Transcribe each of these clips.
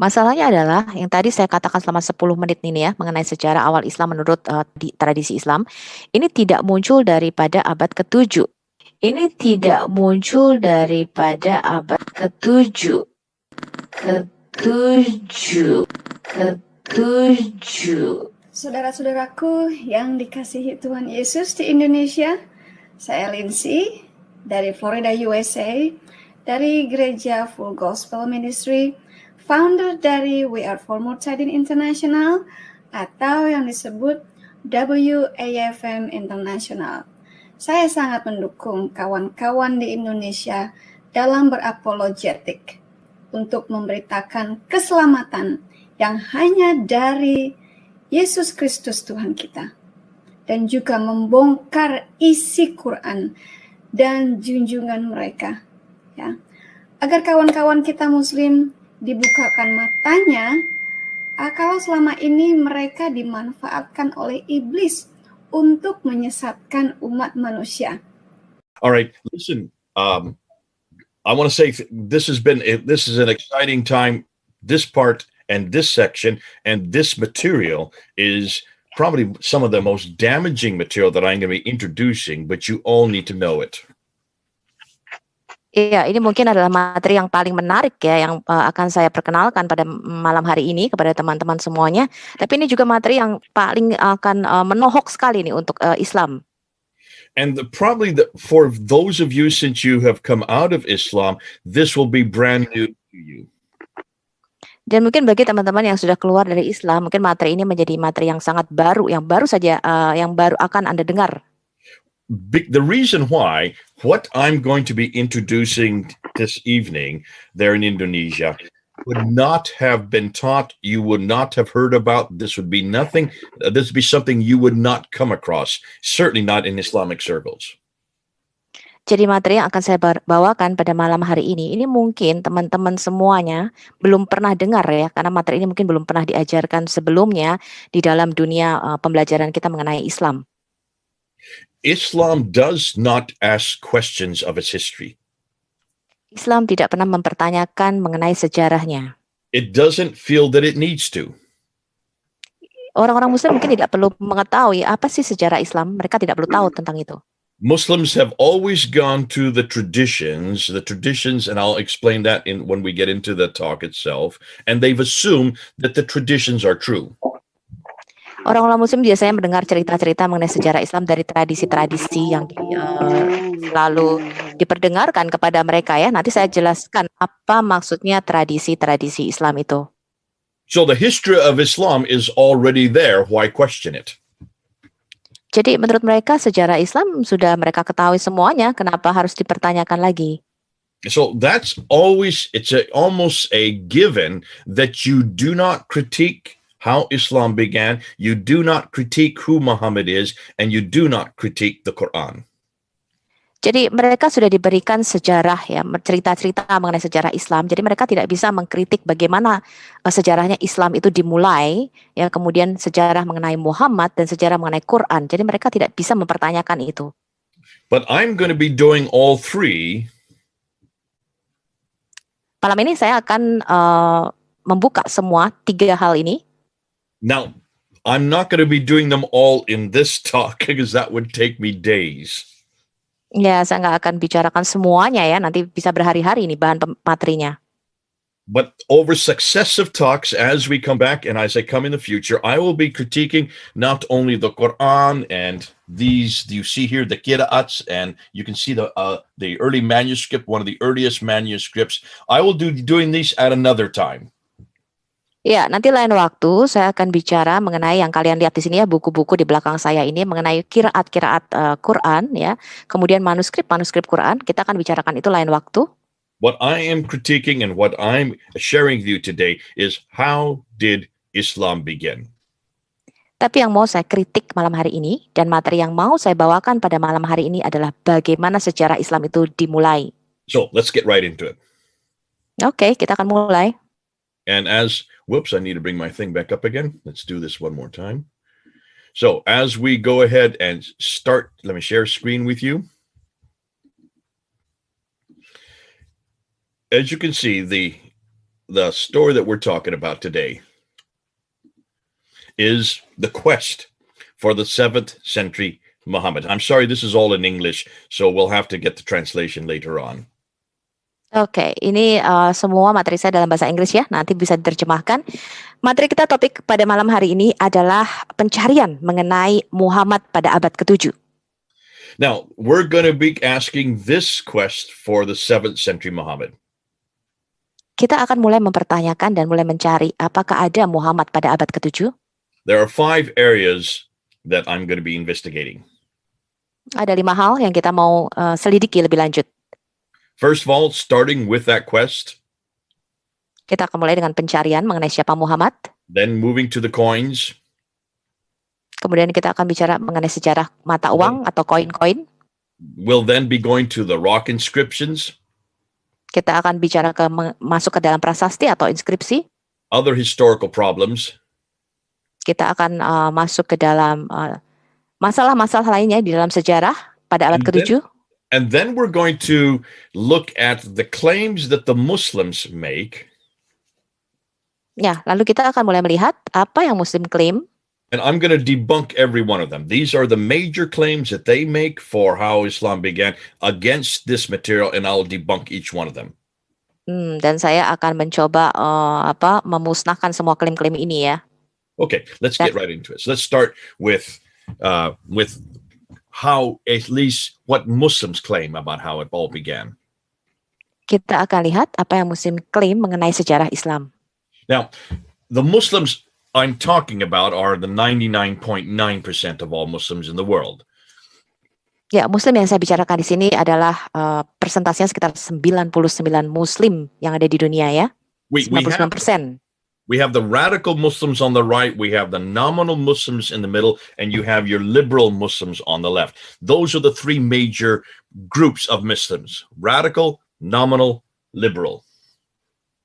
Masalahnya adalah yang tadi saya katakan selama 10 menit ini ya mengenai sejarah awal Islam menurut tradisi Islam, ini tidak muncul daripada abad ke-7. Ini tidak muncul daripada abad ke-7. Ke-7. Ke-7. Saudara-saudaraku yang dikasihi Tuhan Yesus di Indonesia, saya Lindsay dari Florida, USA, dari Gereja Full Gospel Ministry, founder dari We Are For Murtadin International atau yang disebut WAFM International. Saya sangat mendukung kawan-kawan di Indonesia dalam berapologetik untuk memberitakan keselamatan yang hanya dari Yesus Kristus Tuhan kita, dan juga membongkar isi Quran dan junjungan mereka, ya, agar kawan-kawan kita Muslim dibukakan matanya, kalau selama ini mereka dimanfaatkan oleh iblis untuk menyesatkan umat manusia. All right, listen. I want to say this is an exciting time. This part and this section and this material is probably some of the most damaging material that I'm going to be introducing, but you all need to know it. Iya, ini mungkin adalah materi yang paling menarik ya yang akan saya perkenalkan pada malam hari ini kepada teman-teman semuanya. Tapi ini juga materi yang paling akan menohok sekali nih untuk Islam. And for those of you, since you have come out of Islam, this will be brand new to you. Dan mungkin bagi teman-teman yang sudah keluar dari Islam, mungkin materi ini menjadi materi yang sangat baru, yang baru saja, yang baru akan Anda dengar. The reason why, what I'm going to be introducing this evening there in Indonesia would not have been taught, you would not have heard about, this would be something you would not come across, certainly not in Islamic circles. Jadi materi yang akan saya bawakan pada malam hari ini mungkin teman-teman semuanya belum pernah dengar ya, karena materi ini mungkin belum pernah diajarkan sebelumnya di dalam dunia pembelajaran kita mengenai Islam. Islam does not ask questions of its history. Islam tidak pernah mempertanyakan mengenai sejarahnya. It doesn't feel that it needs to. Orang-orang Muslim mungkin tidak perlu mengetahui apa sih sejarah Islam, mereka tidak perlu tahu tentang itu. Muslims have always gone to the traditions, and I'll explain that when we get into the talk itself, and they've assumed that the traditions are true. Orang-orang Muslim biasanya mendengar cerita-cerita mengenai sejarah Islam dari tradisi-tradisi yang selalu diperdengarkan kepada mereka ya. Nanti saya jelaskan apa maksudnya tradisi-tradisi Islam itu. So the history of Islam is already there. Why question it? Jadi menurut mereka sejarah Islam sudah mereka ketahui semuanya. Kenapa harus dipertanyakan lagi? So that's always, almost a given that you do not critique how Islam began, you do not critique who Muhammad is, and you do not critique the Quran. Jadi mereka sudah diberikan sejarah ya, cerita-cerita mengenai sejarah Islam. Jadi mereka tidak bisa mengkritik bagaimana sejarahnya Islam itu dimulai, ya, kemudian sejarah mengenai Muhammad dan sejarah mengenai Quran. Jadi mereka tidak bisa mempertanyakan itu. But I'm going to be doing all three. Malam ini saya akan membuka semua tiga hal ini. Now, I'm not going to be doing them all in this talk because that would take me days. Ya, saya nggak akan bicarakan semuanya ya, nanti bisa berhari-hari ini bahan materinya. But over successive talks, as we come back and as I come in the future, I will be critiquing not only the Quran and these, you see here, the qira'ats, and you can see the early manuscript, one of the earliest manuscripts. I will be doing these at another time. Ya, nanti lain waktu saya akan bicara mengenai yang kalian lihat di sini ya, buku-buku di belakang saya ini mengenai qiraat Quran ya. Kemudian manuskrip Quran, kita akan bicarakan itu lain waktu. What I am critiquing and what I'm sharing with you today is how did Islam begin? Tapi yang mau saya kritik malam hari ini dan materi yang mau saya bawakan pada malam hari ini adalah bagaimana sejarah Islam itu dimulai. So, let's get right into it. Oke, kita akan mulai. And whoops, I need to bring my thing back up again. Let's do this one more time. So as we go ahead and start, let me share screen with you. As you can see, the story that we're talking about today is the quest for the 7th century Muhammad. I'm sorry, this is all in English, so we'll have to get the translation later on. Oke, ini semua materi saya dalam bahasa Inggris ya, nanti bisa diterjemahkan. Materi kita topik pada malam hari ini adalah pencarian mengenai Muhammad pada abad ke-7. Now, we're going to be asking this quest for the 7th century Muhammad. Kita akan mulai mempertanyakan dan mulai mencari apakah ada Muhammad pada abad ke-7. There are 5 areas that I'm going to be investigating. Ada 5 hal yang kita mau selidiki lebih lanjut. First of all, starting with that quest. Kita akan mulai dengan pencarian mengenai siapa Muhammad. Then moving to the coins. Kemudian kita akan bicara mengenai sejarah mata uang atau koin-koin. We'll then be going to the rock inscriptions. Kita akan bicara masuk ke dalam prasasti atau inskripsi. Other historical problems. Kita akan masuk ke dalam masalah-masalah lainnya di dalam sejarah pada abad ke-7. And then we're going to look at the claims that the Muslims make. Ya, lalu kita akan mulai melihat apa yang Muslim klaim. And I'm going to debunk every one of them. These are the major claims that they make for how Islam began against this material, and I'll debunk each one of them. Dan saya akan mencoba memusnahkan semua klaim-klaim ini ya. Okay, let's get right into it. So let's start with how, at least what Muslims claim about how it all began. Kita akan lihat apa yang Muslim klaim mengenai sejarah Islam. Now, the Muslims I'm talking about are the 99.9% of all Muslims in the world. Ya, Muslim yang saya bicarakan di sini adalah persentasenya sekitar 99 Muslim yang ada di dunia ya. 99%. We have the radical Muslims on the right, we have the nominal Muslims in the middle, and you have your liberal Muslims on the left. Those are the 3 major groups of Muslims: radical, nominal, liberal.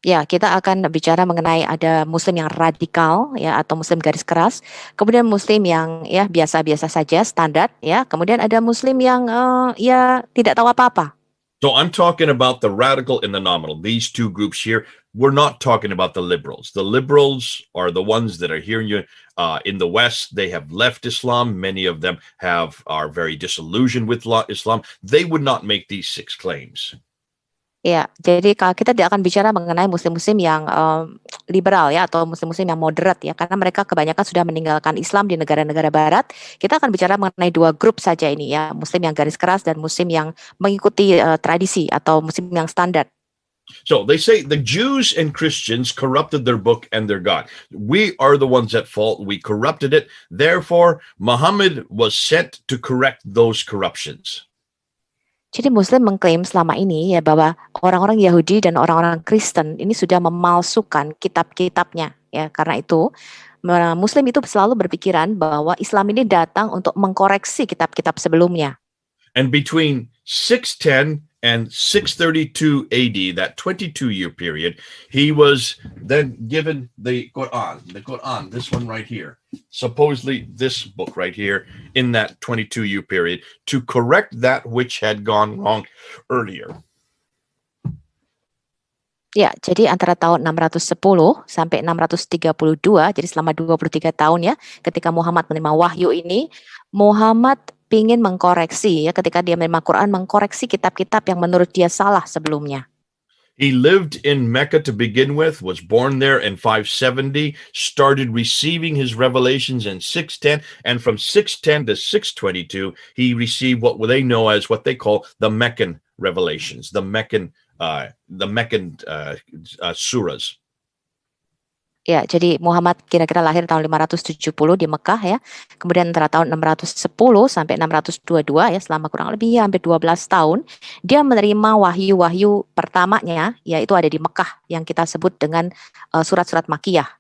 Ya, kita akan bicara mengenai ada Muslim yang radikal ya atau Muslim garis keras, kemudian Muslim yang ya biasa-biasa saja, standar ya, kemudian ada Muslim yang ya tidak tahu apa-apa. So I'm talking about the radical and the nominal. These 2 groups here. We're not talking about the liberals. The liberals are the ones that are here in the West. They have left Islam. Many of them are very disillusioned with Islam. They would not make these 6 claims. Ya, jadi kita tidak akan bicara mengenai Muslim-Muslim yang liberal ya atau Muslim-Muslim yang moderat ya, karena mereka kebanyakan sudah meninggalkan Islam di negara-negara Barat. Kita akan bicara mengenai 2 grup saja ini ya, Muslim yang garis keras dan Muslim yang mengikuti tradisi atau Muslim yang standar. So they say the Jews and Christians corrupted their book and their God. We are the ones at fault. We corrupted it. Therefore, Muhammad was sent to correct those corruptions. Jadi Muslim mengklaim selama ini ya bahwa orang-orang Yahudi dan orang-orang Kristen ini sudah memalsukan kitab-kitabnya ya. Karena itu Muslim itu selalu berpikiran bahwa Islam ini datang untuk mengkoreksi kitab-kitab sebelumnya. And between 610 and 632 AD, that 22-year period, he was then given the Quran, this one right here, supposedly this book right here, in that 22-year period, to correct that which had gone wrong earlier. Ya, jadi antara tahun 610 sampai 632, jadi selama 23 tahun ya, ketika Muhammad menerima wahyu ini, Muhammad ingin mengkoreksi ya, ketika dia menerima Quran, mengkoreksi kitab-kitab yang menurut dia salah sebelumnya. He lived in Mecca to begin with, was born there in 570, started receiving his revelations in 610, and from 610 to 622, he received what they know as what they call the Meccan revelations, the Meccan surahs. Ya, jadi Muhammad kira-kira lahir tahun 570 di Mekah ya. Kemudian antara tahun 610 sampai 622 ya, selama kurang lebih hampir 12 tahun, dia menerima wahyu-wahyu pertamanya, yaitu ada di Mekah yang kita sebut dengan surat-surat Makkiyah.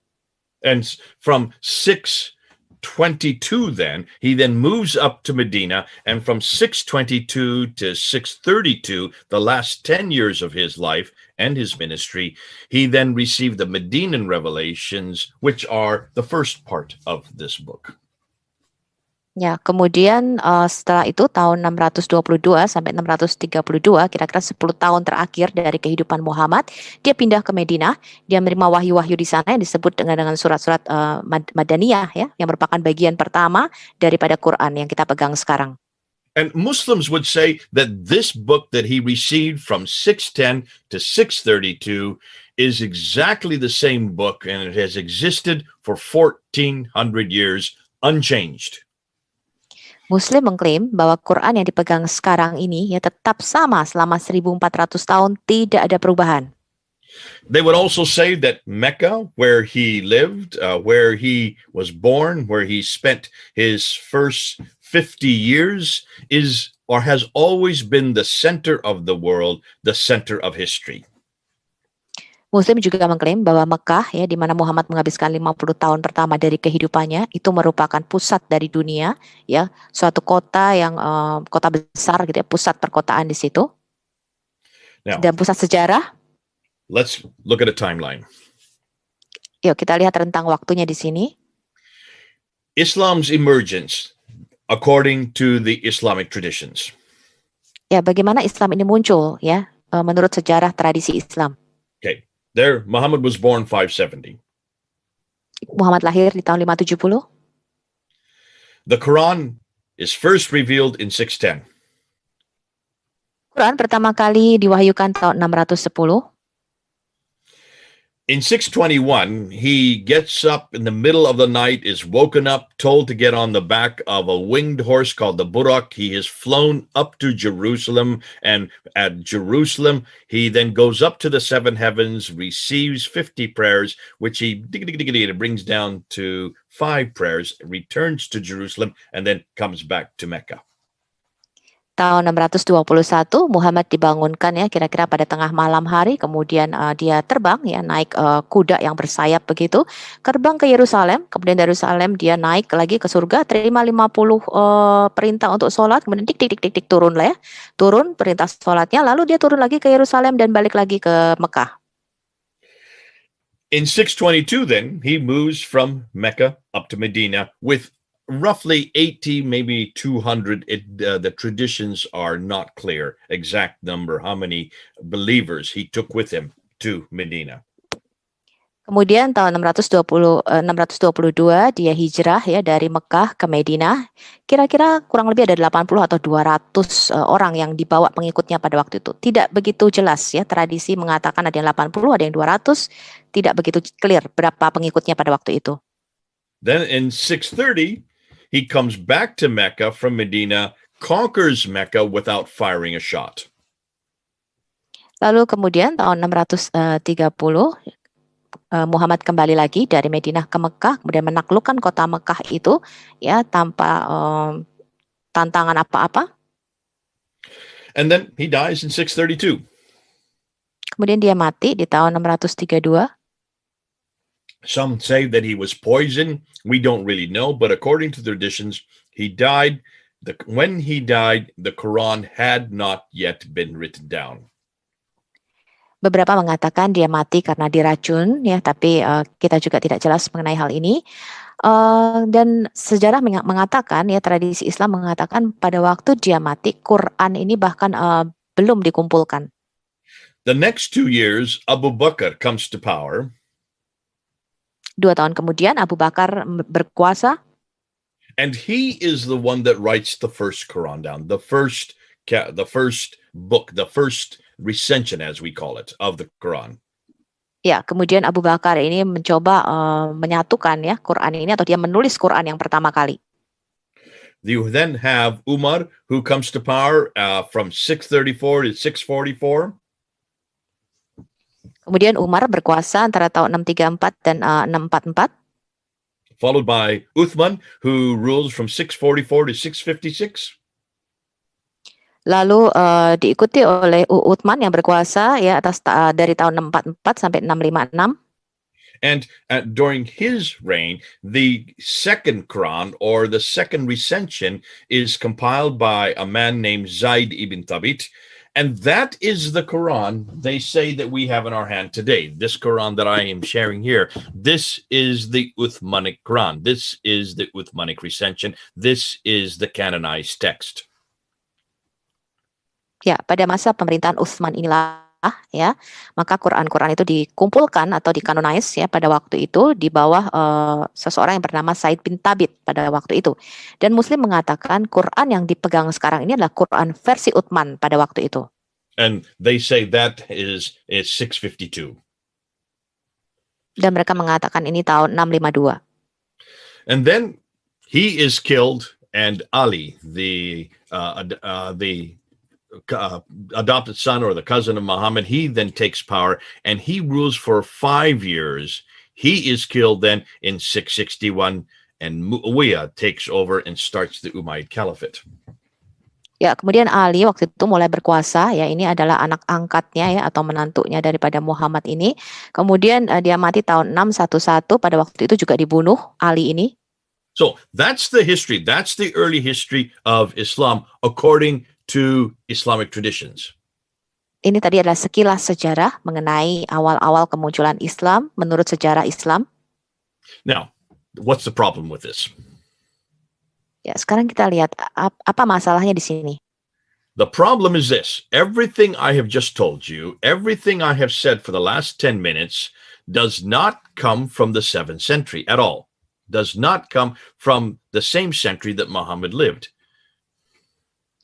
And from 622 he then moves up to Medina, and from 622 to 632, the last 10 years of his life and his ministry, he then received the Medinan revelations, which are the first part of this book. Ya, kemudian setelah itu tahun 622 sampai 632, kira-kira 10 tahun terakhir dari kehidupan Muhammad, dia pindah ke Madinah, dia menerima wahyu-wahyu di sana yang disebut dengan surat-surat Madaniyah ya, yang merupakan bagian pertama daripada Quran yang kita pegang sekarang. And Muslims would say that this book that he received from 610 to 632 is exactly the same book, and it has existed for 1400 years unchanged. Muslim mengklaim bahwa Quran yang dipegang sekarang ini ya tetap sama selama 1400 tahun, tidak ada perubahan. They would also say that Mecca, where he lived, where he was born, where he spent his first 50 years, is or has always been the center of the world, the center of history. Muslim juga mengklaim bahwa Mekah ya di mana Muhammad menghabiskan 50 tahun pertama dari kehidupannya itu merupakan pusat dari dunia ya, suatu kota yang kota besar gitu ya, pusat perkotaan di situ. Now, Dan pusat sejarah. let's look at a timeline. Yuk kita lihat rentang waktunya di sini. Islam's emergence according to the Islamic traditions. Ya, bagaimana Islam ini muncul ya menurut sejarah tradisi Islam. Okay. There, Muhammad was born 570. Muhammad lahir di tahun 570. The Quran is first revealed in 610. Quran pertama kali diwahyukan tahun 610. In 621, he gets up in the middle of the night, is woken up, told to get on the back of a winged horse called the Burak. He is flown up to Jerusalem, and at Jerusalem, he then goes up to the seven heavens, receives 50 prayers, which he brings down to 5 prayers, returns to Jerusalem, and then comes back to Mecca. Tahun 621 Muhammad dibangunkan ya kira-kira pada tengah malam hari, kemudian dia terbang ya naik kuda yang bersayap begitu, terbang ke Yerusalem, kemudian dari Yerusalem dia naik lagi ke surga, terima 50 perintah untuk sholat, kemudian tik turun lah ya, turun perintah sholatnya, lalu dia turun lagi ke Yerusalem dan balik lagi ke Mekah. In 622 then, he moves from Mecca up to Medina with roughly 80, maybe 200. The traditions are not clear, exact number, how many believers he took with him to Medina. Kemudian tahun 622 dia hijrah ya dari Mekah ke Madinah. Kira-kira kurang lebih ada 80 atau 200 orang yang dibawa pengikutnya pada waktu itu. Tidak begitu jelas ya, tradisi mengatakan ada yang 80, ada yang 200, tidak begitu clear berapa pengikutnya pada waktu itu. Then in 630, he comes back to Mecca from Medina, conquers Mecca without firing a shot. Lalu kemudian tahun 630 Muhammad kembali lagi dari Madinah ke Mekah, kemudian menaklukkan kota Mekah itu ya tanpa tantangan apa-apa. And then he dies in 632. Kemudian dia mati di tahun 632. Some say that he was poisoned. We don't really know, but according to traditions, he died. When he died, the Quran had not yet been written down. Beberapa mengatakan dia mati karena diracun, ya, tapi kita juga tidak jelas mengenai hal ini. Dan sejarah mengatakan, ya, tradisi Islam mengatakan pada waktu dia mati, Quran ini bahkan belum dikumpulkan. The next 2 years, Abu Bakr comes to power. 2 tahun kemudian Abu Bakar berkuasa. And he is the one that writes the first Quran down, the first book, the first recension, as we call it, of the Quran. Ya, kemudian Abu Bakar ini mencoba menyatukan ya Quran ini, atau dia menulis Quran yang pertama kali. You then have Umar, who comes to power from 634 to 644. Kemudian Umar berkuasa antara tahun 634 dan 644. Followed by Uthman, who rules from 644 to 656. Lalu diikuti oleh Uthman yang berkuasa ya atas dari tahun 644 sampai 656. And during his reign, the second Quran, or the second recension, is compiled by a man named Zaid ibn Thabit. And that is the Quran they say that we have in our hand today. This Quran that I am sharing here, this is the Uthmanic Quran. This is the Uthmanic recension. This is the canonized text. Ya, pada masa pemerintahan Utsman inilah ya, maka Quran-Quran itu dikumpulkan atau dikanonize ya pada waktu itu di bawah seseorang yang bernama Said bin Thabit pada waktu itu. Dan Muslim mengatakan Quran yang dipegang sekarang ini adalah Quran versi Utsman pada waktu itu. And they say that is 652. Dan mereka mengatakan ini tahun 652. And then he is killed, and Ali, the adopted son or the cousin of Muhammad, he then takes power and he rules for 5 years. He is killed then in 661, and Muawiyah takes over and starts the Umayyad Caliphate. Ya, kemudian Ali waktu itu mulai berkuasa, ya ini adalah anak angkatnya ya atau menantunya daripada Muhammad ini. Kemudian dia mati tahun 611, pada waktu itu juga dibunuh Ali ini. So that's the history. That's the early history of Islam according to Islamic traditions. Ini tadi adalah sekilas sejarah mengenai awal-awal kemunculan Islam menurut sejarah Islam. Now, what's the problem with this? Ya, sekarang kita lihat apa masalahnya di sini. The problem is this. Everything I have just told you, everything I have said for the last 10 minutes does not come from the 7th century at all. Does not come from the same century that Muhammad lived.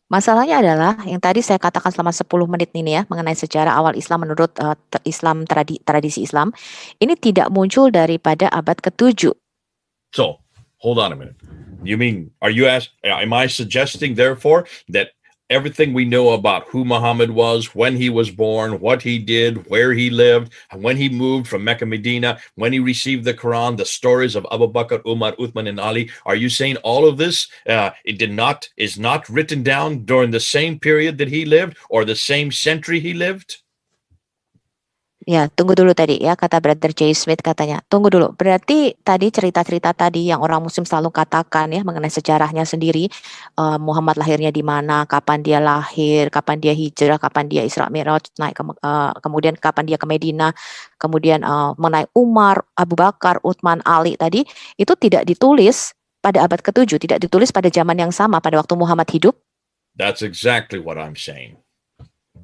Masalahnya adalah yang tadi saya katakan selama 10 menit ini ya mengenai sejarah awal Islam menurut Islam tradisi Islam ini tidak muncul daripada abad ke-7. So, hold on a minute. You mean, am I suggesting therefore that everything we know about who Muhammad was, when he was born, what he did, where he lived, when he moved from Mecca, Medina, when he received the Quran, the stories of Abu Bakr, Umar, Uthman, and Ali, are you saying all of this is not written down during the same period that he lived or the same century he lived? Ya, tunggu dulu tadi ya, kata Brother J. Smith katanya. Tunggu dulu, berarti tadi cerita-cerita tadi yang orang muslim selalu katakan ya mengenai sejarahnya sendiri, Muhammad lahirnya di mana, kapan dia lahir, kapan dia hijrah, kapan dia Isra Mi'raj, kemudian kapan dia ke Medina, kemudian mengenai Umar, Abu Bakar, Uthman, Ali tadi, itu tidak ditulis pada abad ke-7, tidak ditulis pada zaman yang sama pada waktu Muhammad hidup. That's exactly what I'm saying.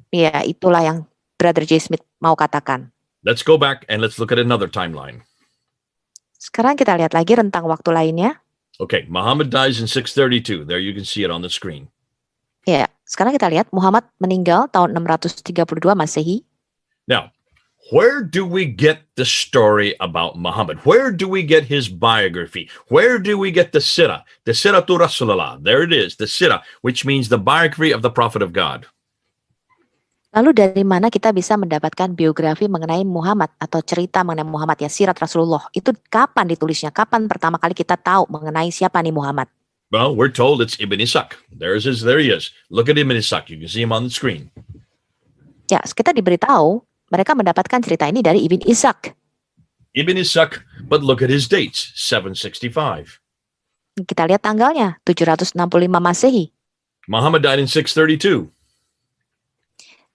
Ya, itulah yang Brother J. Smith mau katakan. Let's go back and let's look at another timeline. Sekarang kita lihat lagi rentang waktu lainnya. Okay, Muhammad dies in 632. There you can see it on the screen. Ya, sekarang kita lihat Muhammad meninggal tahun 632 Masehi. Now, where do we get the story about Muhammad? Where do we get his biography? Where do we get the sirah? The sirah to Rasulullah. There it is, the sirah, which means the biography of the Prophet of God. Lalu dari mana kita bisa mendapatkan biografi mengenai Muhammad atau cerita mengenai Muhammad ya, sirat Rasulullah? Itu kapan ditulisnya? Kapan pertama kali kita tahu mengenai siapa nih Muhammad? Well, we're told it's Ibn Ishaq. There he is. Look at Ibn Ishaq. You can see him on the screen. Ya, kita diberitahu mereka mendapatkan cerita ini dari Ibn Ishaq. Ibn Ishaq, but look at his dates, 765. Kita lihat tanggalnya, 765 Masehi. Muhammad died in 632.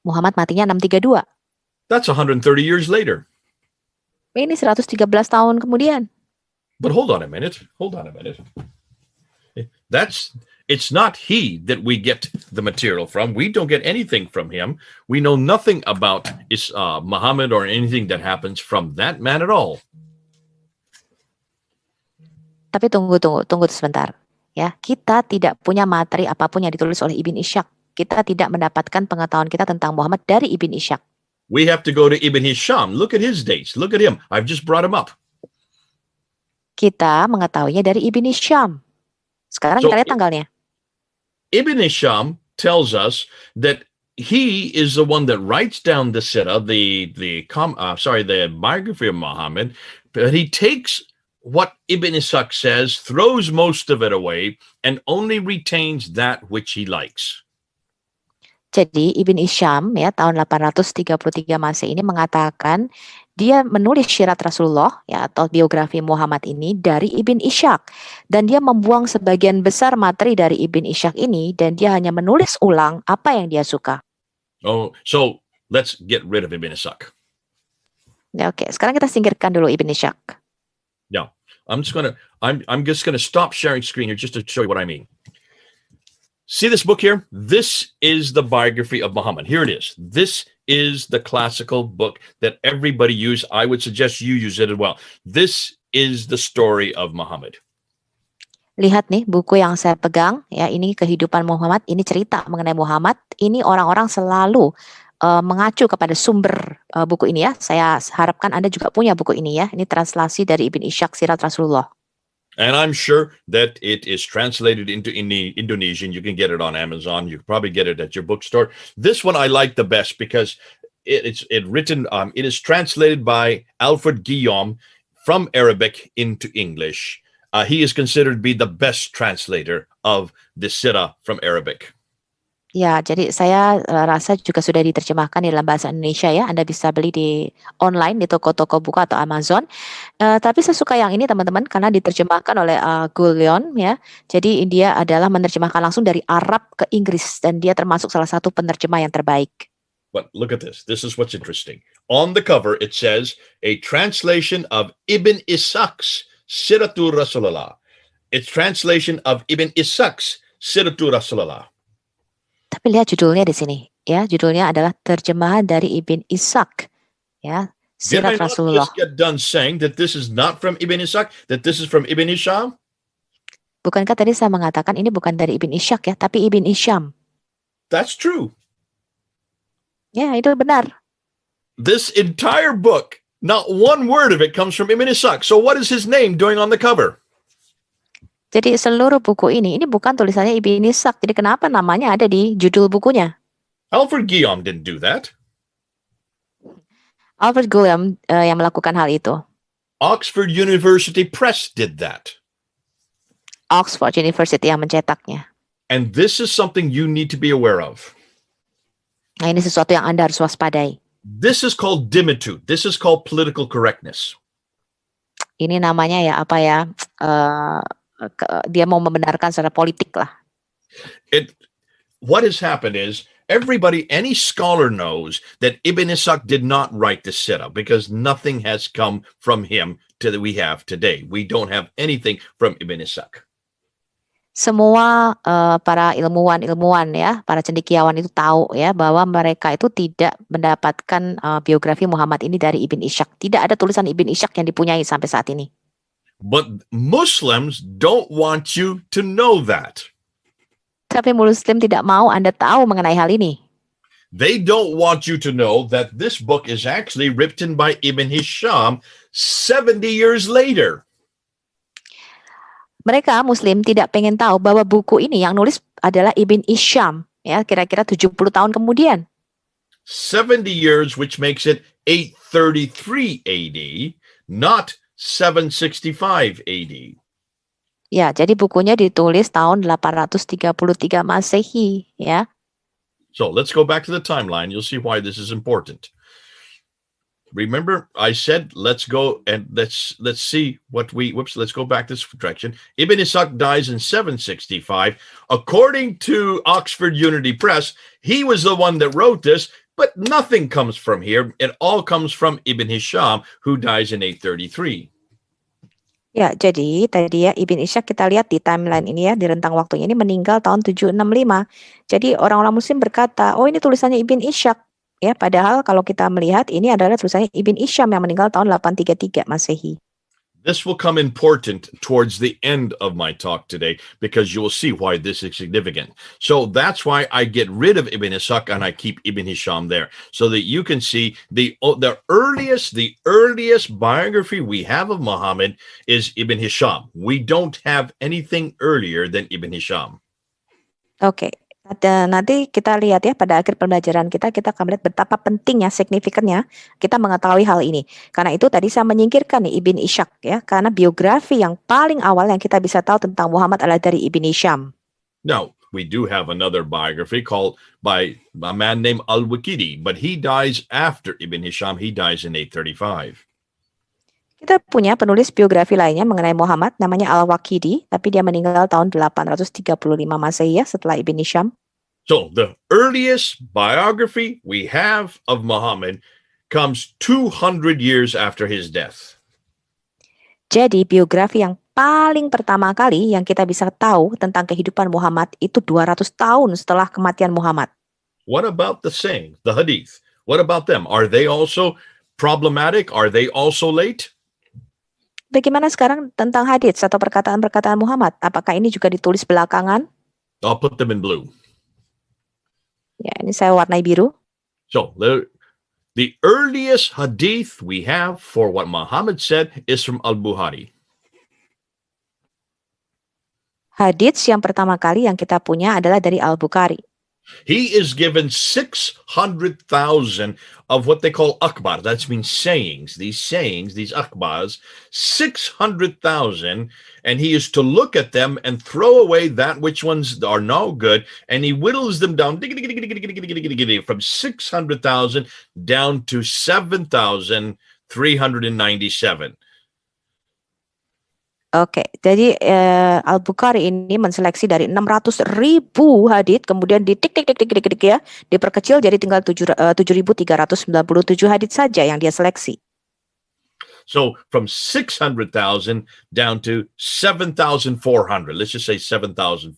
Muhammad matinya 632. That's 130 years later. Ini 113 tahun kemudian. But hold on a minute. It's not he that we get the material from. We don't get anything from him. We know nothing about Muhammad or anything that happens from that man at all. Tapi tunggu sebentar. Ya, kita tidak punya materi apapun yang ditulis oleh Ibn Ishaq. Kita tidak mendapatkan pengetahuan kita tentang Muhammad dari Ibn Ishaq. We have to go to Ibn Hisham. Look at his dates. Look at him. I've just brought him up. Kita mengetahuinya dari Ibn Hisham. Sekarang kita lihat tanggalnya. Ibn Hisham tells us that he is the one that writes down the sirah, the biography of Muhammad, but he takes what Ibn Ishaq says, throws most of it away, and only retains that which he likes. Jadi Ibn Hisham ya tahun 833 Masehi ini mengatakan dia menulis syirat Rasulullah ya atau biografi Muhammad ini dari Ibn Ishaq dan dia membuang sebagian besar materi dari Ibn Ishaq ini dan dia hanya menulis ulang apa yang dia suka. Oh, so let's get rid of Ibn Ishaq. Ya, oke, sekarang kita singkirkan dulu Ibn Ishaq. Now, I'm just gonna stop sharing screen here just to show you what I mean. See this book here? This is the biography of Muhammad. Here it is. This is the classical book that everybody use. I would suggest you use it as well. This is the story of Muhammad. Lihat nih buku yang saya pegang, ya ini kehidupan Muhammad, ini cerita mengenai Muhammad. Ini orang-orang selalu mengacu kepada sumber buku ini ya. Saya harapkan Anda juga punya buku ini ya. Ini translasi dari Ibn Ishaq Sirat Rasulullah. And I'm sure that it is translated into Indonesian. You can get it on Amazon. You can probably get it at your bookstore. This one I like the best because it is translated by Alfred Guillaume from Arabic into English. He is considered to be the best translator of the Sirah from Arabic. Ya, jadi saya rasa juga sudah diterjemahkan di dalam bahasa Indonesia ya. Anda bisa beli di online di toko-toko buku atau Amazon. Tapi saya suka yang ini teman-teman karena diterjemahkan oleh Guillaume ya. Jadi dia adalah menerjemahkan langsung dari Arab ke Inggris dan dia termasuk salah satu penerjemah yang terbaik. But look at this. This is what's interesting. On the cover it says a translation of Ibn Ishaq's Siratul Rasulullah. It's translation of Ibn Ishaq's Siratul Rasulullah. Tapi lihat judulnya di sini, ya judulnya adalah terjemahan dari Ibn Ishaq, ya Did I Sirat not Rasulullah. just get done saying that this is not from Ibn Ishaq, that this is from Ibn Hisham? Bukankah tadi saya mengatakan ini bukan dari Ibn Ishaq ya, tapi Ibn Hisham? That's true. Ya itu benar. This entire book, not one word of it comes from Ibn Ishaq. So what is his name doing on the cover? Jadi seluruh buku ini bukan tulisannya Ibn Ishaq. Jadi kenapa namanya ada di judul bukunya? Alfred Guillaume didn't do that. Alfred Guillaume yang melakukan hal itu. Oxford University Press did that. Oxford University yang mencetaknya. And this is something you need to be aware of. Nah ini sesuatu yang Anda harus waspadai. This is called dimitude. This is called political correctness. Ini namanya ya apa ya? Dia mau membenarkan secara politik lah. What has happened is any scholar knows that Ibn Ishaq did not write the Sirah because nothing has come from him that we have today. We don't have anything from Ibn Ishaq. Semua para ilmuwan ya, para cendekiawan itu tahu ya bahwa mereka itu tidak mendapatkan biografi Muhammad ini dari Ibn Ishaq. Tidak ada tulisan Ibn Ishaq yang dipunyai sampai saat ini. But Muslims don't want you to know that. Tapi Muslim tidak mau Anda tahu mengenai hal ini. They don't want you to know that this book is actually written by Ibn Hisham 70 years later. Mereka Muslim tidak pengen tahu bahwa buku ini yang nulis adalah Ibn Hisham ya, kira-kira 70 tahun kemudian. 70 years, which makes it 833 AD, not 765 AD. Ya, jadi bukunya ditulis tahun 833 Masehi, ya. So let's go back to the timeline. You'll see why this is important. Remember, I said let's go and let's see what let's go back this direction. Ibn Ishaq dies in 765. According to Oxford Unity Press, he was the one that wrote this. But nothing comes from here. It all comes from Ibn Hisham, who dies in 833. Ya, jadi tadi ya Ibn Ishaq kita lihat di timeline ini ya, di rentang waktunya ini meninggal tahun 765. Jadi orang-orang Muslim berkata, oh ini tulisannya Ibn Ishaq. Ya, padahal kalau kita melihat ini adalah tulisannya Ibn Hisham yang meninggal tahun 833 Masehi. This will come important towards the end of my talk today because you will see why this is significant. So that's why I get rid of Ibn Ishaq and I keep Ibn Hisham there so that you can see the earliest biography we have of Muhammad is Ibn Hisham. We don't have anything earlier than Ibn Hisham. Oke. Nanti kita lihat ya pada akhir pembelajaran kita akan melihat betapa pentingnya, signifikannya kita mengetahui hal ini. Karena itu tadi saya menyingkirkan nih Ibn Ishaq ya, karena biografi yang paling awal yang kita bisa tahu tentang Muhammad adalah dari Ibn Hisham. Now, we do have another biography called by a man named Al-Waqidi, but he dies after Ibn Hisham. He dies in 835. Kita punya penulis biografi lainnya mengenai Muhammad, namanya Al-Waqidi, tapi dia meninggal tahun 835 Masehi ya, setelah Ibn Hisham. So the earliest biography we have of Muhammad comes 200 years after his death. Jadi biografi yang paling pertama kali yang kita bisa tahu tentang kehidupan Muhammad itu 200 tahun setelah kematian Muhammad. What about the saying, the hadith? What about them? Are they also problematic? Are they also late? Bagaimana sekarang tentang hadits atau perkataan-perkataan Muhammad? Apakah ini juga ditulis belakangan? I'll put them in blue. Ya, ini saya warnai biru. So the earliest hadith we have for what Muhammad said is from Al-Bukhari. Hadits yang pertama kali yang kita punya adalah dari Al-Bukhari. He is given 600,000 of what they call akbar. That means sayings, these akbars, 600,000, and he is to look at them and throw away that which ones are no good, and he whittles them down from 600,000 down to 7,397. Oke, jadi Al-Bukhari ini menseleksi dari 600.000 hadits, kemudian ditik ya, diperkecil jadi tinggal 7.397 hadits saja yang dia seleksi. So from 600,000 down to 7,400. Let's just say 7,400.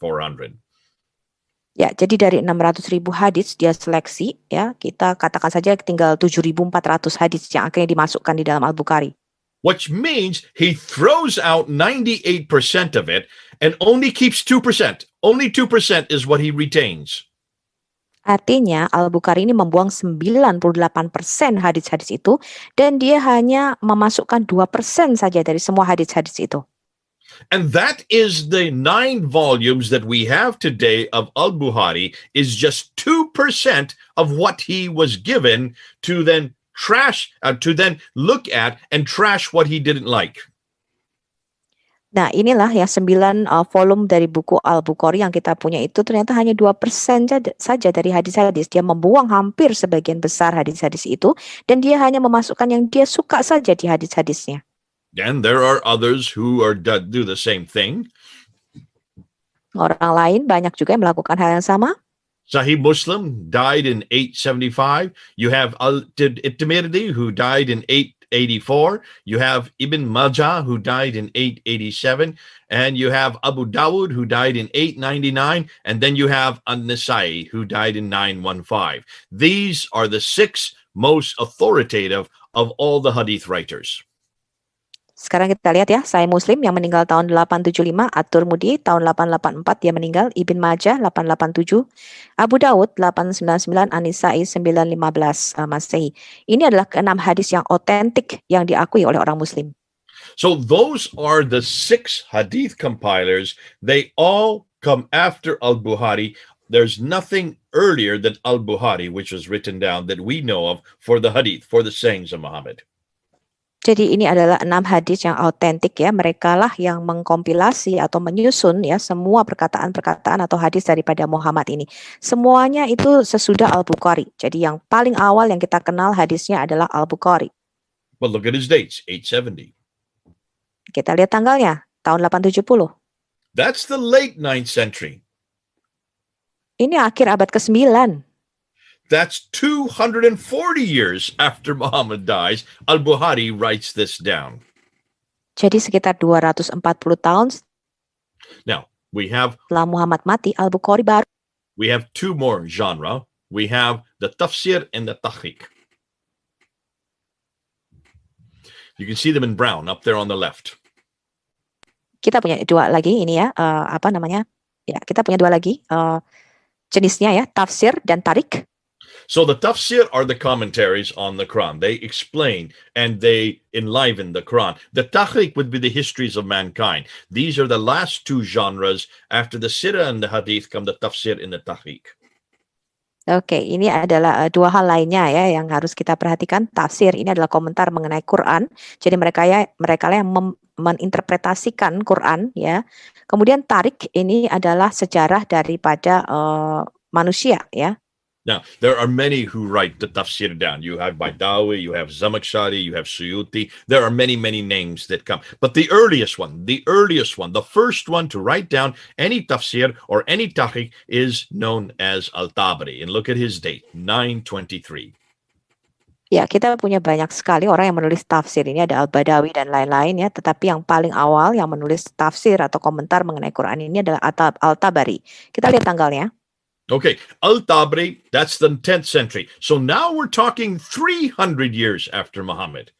Ya, jadi dari 600.000 hadits dia seleksi, ya, kita katakan saja tinggal 7.400 hadits yang akhirnya dimasukkan di dalam Al-Bukhari. Which means he throws out 98% of it and only keeps 2%. Only 2% is what he retains. Artinya Al-Bukhari ini membuang 98% hadits-hadits itu dan dia hanya memasukkan 2% saja dari semua hadits-hadits itu. And that is the 9 volumes that we have today of Al-Bukhari is just 2% of what he was given to then look at and trash what he didn't like. Nah, inilah ya 9 volume dari buku Al-Bukhari yang kita punya itu ternyata hanya 2% saja dari hadis-hadis. Dia membuang hampir sebagian besar hadis-hadis itu dan dia hanya memasukkan yang dia suka saja di hadis-hadisnya. And there are others who do the same thing. Orang lain banyak juga yang melakukan hal yang sama. Sahih Muslim died in 875. You have At-Tirmidhi who died in 884. You have Ibn Majah who died in 887. And you have Abu Dawud who died in 899. And then you have An-Nasai who died in 915. These are the 6 most authoritative of all the hadith writers. Sekarang kita lihat ya, Sahih Muslim yang meninggal tahun 875, At-Tirmidzi tahun 884 dia meninggal, Ibn Majah 887, Abu Dawud 899, An-Nasai 915 Masehi. Ini adalah ke-6 hadis yang otentik yang diakui oleh orang Muslim. So those are the 6 hadith compilers. They all come after Al-Bukhari. There's nothing earlier than Al-Bukhari, which was written down that we know of for the hadith, for the sayings of Muhammad. Jadi ini adalah 6 hadis yang autentik ya. Mereka lah yang mengkompilasi atau menyusun ya semua perkataan-perkataan atau hadis daripada Muhammad ini. Semuanya itu sesudah Al-Bukhari. Jadi yang paling awal yang kita kenal hadisnya adalah Al-Bukhari. But look at his dates, 870. Kita lihat tanggalnya, tahun 870. That's the late 9th century. Ini akhir abad ke-9. That's 240 years after Muhammad dies. Al-Bukhari writes this down. Jadi sekitar 240 tahun Now, setelah Muhammad mati, Al-Bukhari baru. We have 2 more genre. We have the tafsir and the tahqiq. You can see them in brown up there on the left. Kita punya 2 lagi ini ya, Ya, kita punya 2 lagi jenisnya ya, tafsir dan tarik. So the tafsir are the commentaries on the Quran. They explain and they enliven the Quran. The tahqiq would be the histories of mankind. These are the last 2 genres. After the sirah and the hadith come the tafsir and the tahqiq. Oke, ini adalah 2 hal lainnya ya yang harus kita perhatikan. Tafsir ini adalah komentar mengenai Quran. Jadi mereka lah yang meninterpretasikan Quran ya. Kemudian tarik ini adalah sejarah daripada manusia ya. Now, there are many who write the tafsir down. You have Baidawi, you have Zamakhshari, you have Suyuti. There are many, many names that come. But the earliest one, the first one to write down any tafsir or any tahqiq is known as Al-Tabari. And look at his date, 923. Ya, kita punya banyak sekali orang yang menulis tafsir. Ini ada Al-Badawi dan lain-lain ya. Tetapi yang paling awal yang menulis tafsir atau komentar mengenai Quran ini adalah Al-Tabari. Kita lihat tanggalnya. Okay, Al-Tabari, that's the 10th century. So now we're talking 300 years after Muhammad.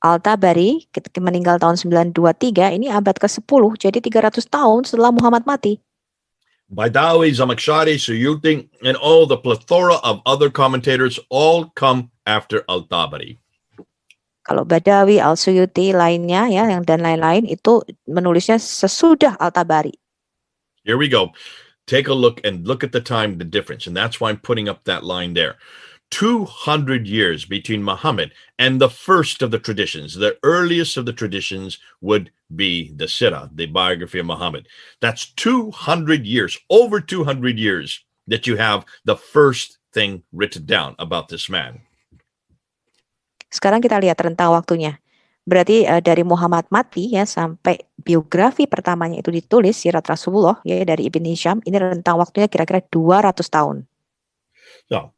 Al-Tabari meninggal tahun 923, ini abad ke-10, jadi 300 tahun setelah Muhammad mati. Baidawi, Zamakhshari, Suyuti, and all the plethora of other commentators all come after Al-Tabari. Kalau Badawi, Al-Suyuti, lainnya ya, yang dan lain-lain itu menulisnya sesudah Al-Tabari. Here we go. Take a look and look at the time, the difference. And that's why I'm putting up that line there. 200 years between Muhammad and the first of the traditions. The earliest of the traditions would be the Sirah, the biography of Muhammad. That's 200 years, over 200 years that you have the first thing written down about this man. Sekarang kita lihat rentang waktunya. Berarti dari Muhammad mati ya sampai biografi pertamanya itu ditulis Sirat Rasulullah ya dari Ibn Hisham, ini rentang waktunya kira-kira 200 tahun. So,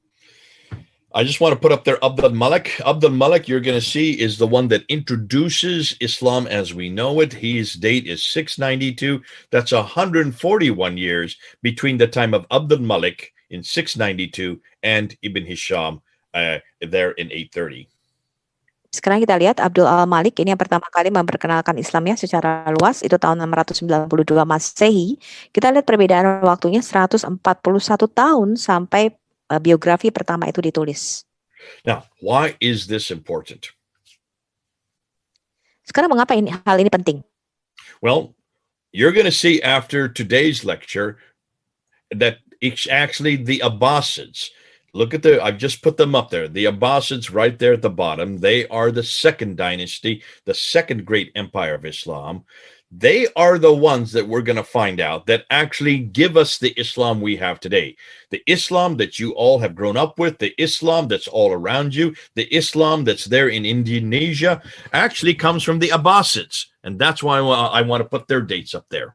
I just want to put up there Abdul Malik. Abdul Malik, you're going to see, is the one that introduces Islam as we know it. His date is 692. That's 141 years between the time of Abdul Malik in 692 and Ibn Hisham there in 830. Sekarang kita lihat Abdul Al-Malik, ini yang pertama kali memperkenalkan Islamnya secara luas, itu tahun 692 Masehi. Kita lihat perbedaan waktunya 141 tahun sampai biografi pertama itu ditulis. Now, why is this important? Sekarang mengapa hal ini penting? Well, you're going to see after today's lecture that it's actually the Abbasids. Look at I've just put them up there. The Abbasids right there at the bottom. They are the second dynasty, the second great empire of Islam. They are the ones that we're going to find out that actually give us the Islam we have today. The Islam that you all have grown up with, the Islam that's all around you, the Islam that's there in Indonesia actually comes from the Abbasids. And that's why I want to put their dates up there.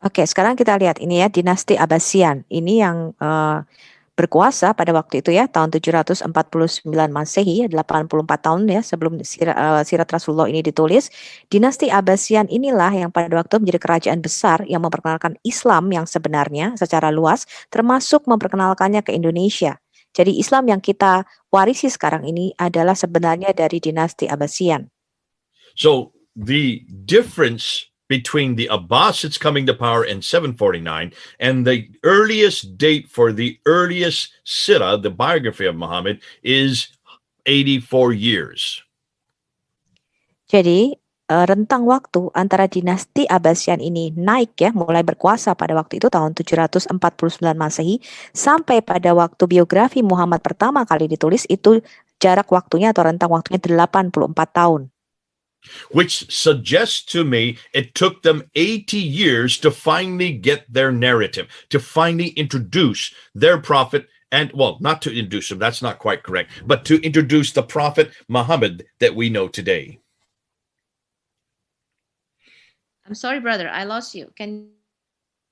Oke, sekarang kita lihat ini ya, dinasti Abbasian. Ini yang berkuasa pada waktu itu ya, tahun 749 Masehi, 84 tahun ya sebelum Sirat Rasulullah ini ditulis. Dinasti Abbasian inilah yang pada waktu menjadi kerajaan besar yang memperkenalkan Islam yang sebenarnya secara luas, termasuk memperkenalkannya ke Indonesia. Jadi Islam yang kita warisi sekarang ini adalah sebenarnya dari dinasti Abbasian. So the difference between the Abbasids coming to power in 749 and the earliest date for the earliest Sirah, the biography of Muhammad, is 84 years. Jadi rentang waktu antara dinasti Abbasian ini naik ya, mulai berkuasa pada waktu itu tahun 749 Masehi sampai pada waktu biografi Muhammad pertama kali ditulis itu jarak waktunya atau rentang waktunya 84 tahun. Which suggests to me it took them 80 years to finally get their narrative, to finally introduce their prophet, and well, not to introduce him, that's not quite correct, but to introduce the prophet Muhammad that we know today. I'm sorry, brother, I lost you. Can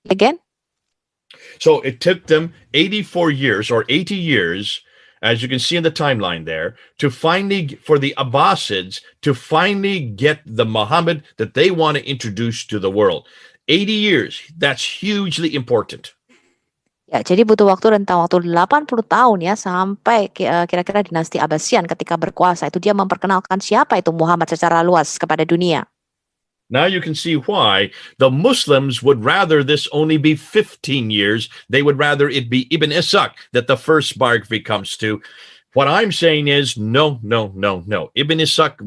again? So it took them 84 years or 80 years, as you can see in the timeline there, to finally, for the Abbasids, to finally get the Muhammad that they want to introduce to the world. 80 years, that's hugely important. Ya, jadi butuh waktu rentang waktu 80 tahun ya sampai kira-kira dinasti Abbasian ketika berkuasa itu dia memperkenalkan siapa itu Muhammad secara luas kepada dunia. Now you can see why the Muslims would rather this only be 15 years. They would rather it be Ibn Ishaq that the first biography comes to. What I'm saying is no. Ibn Ishaq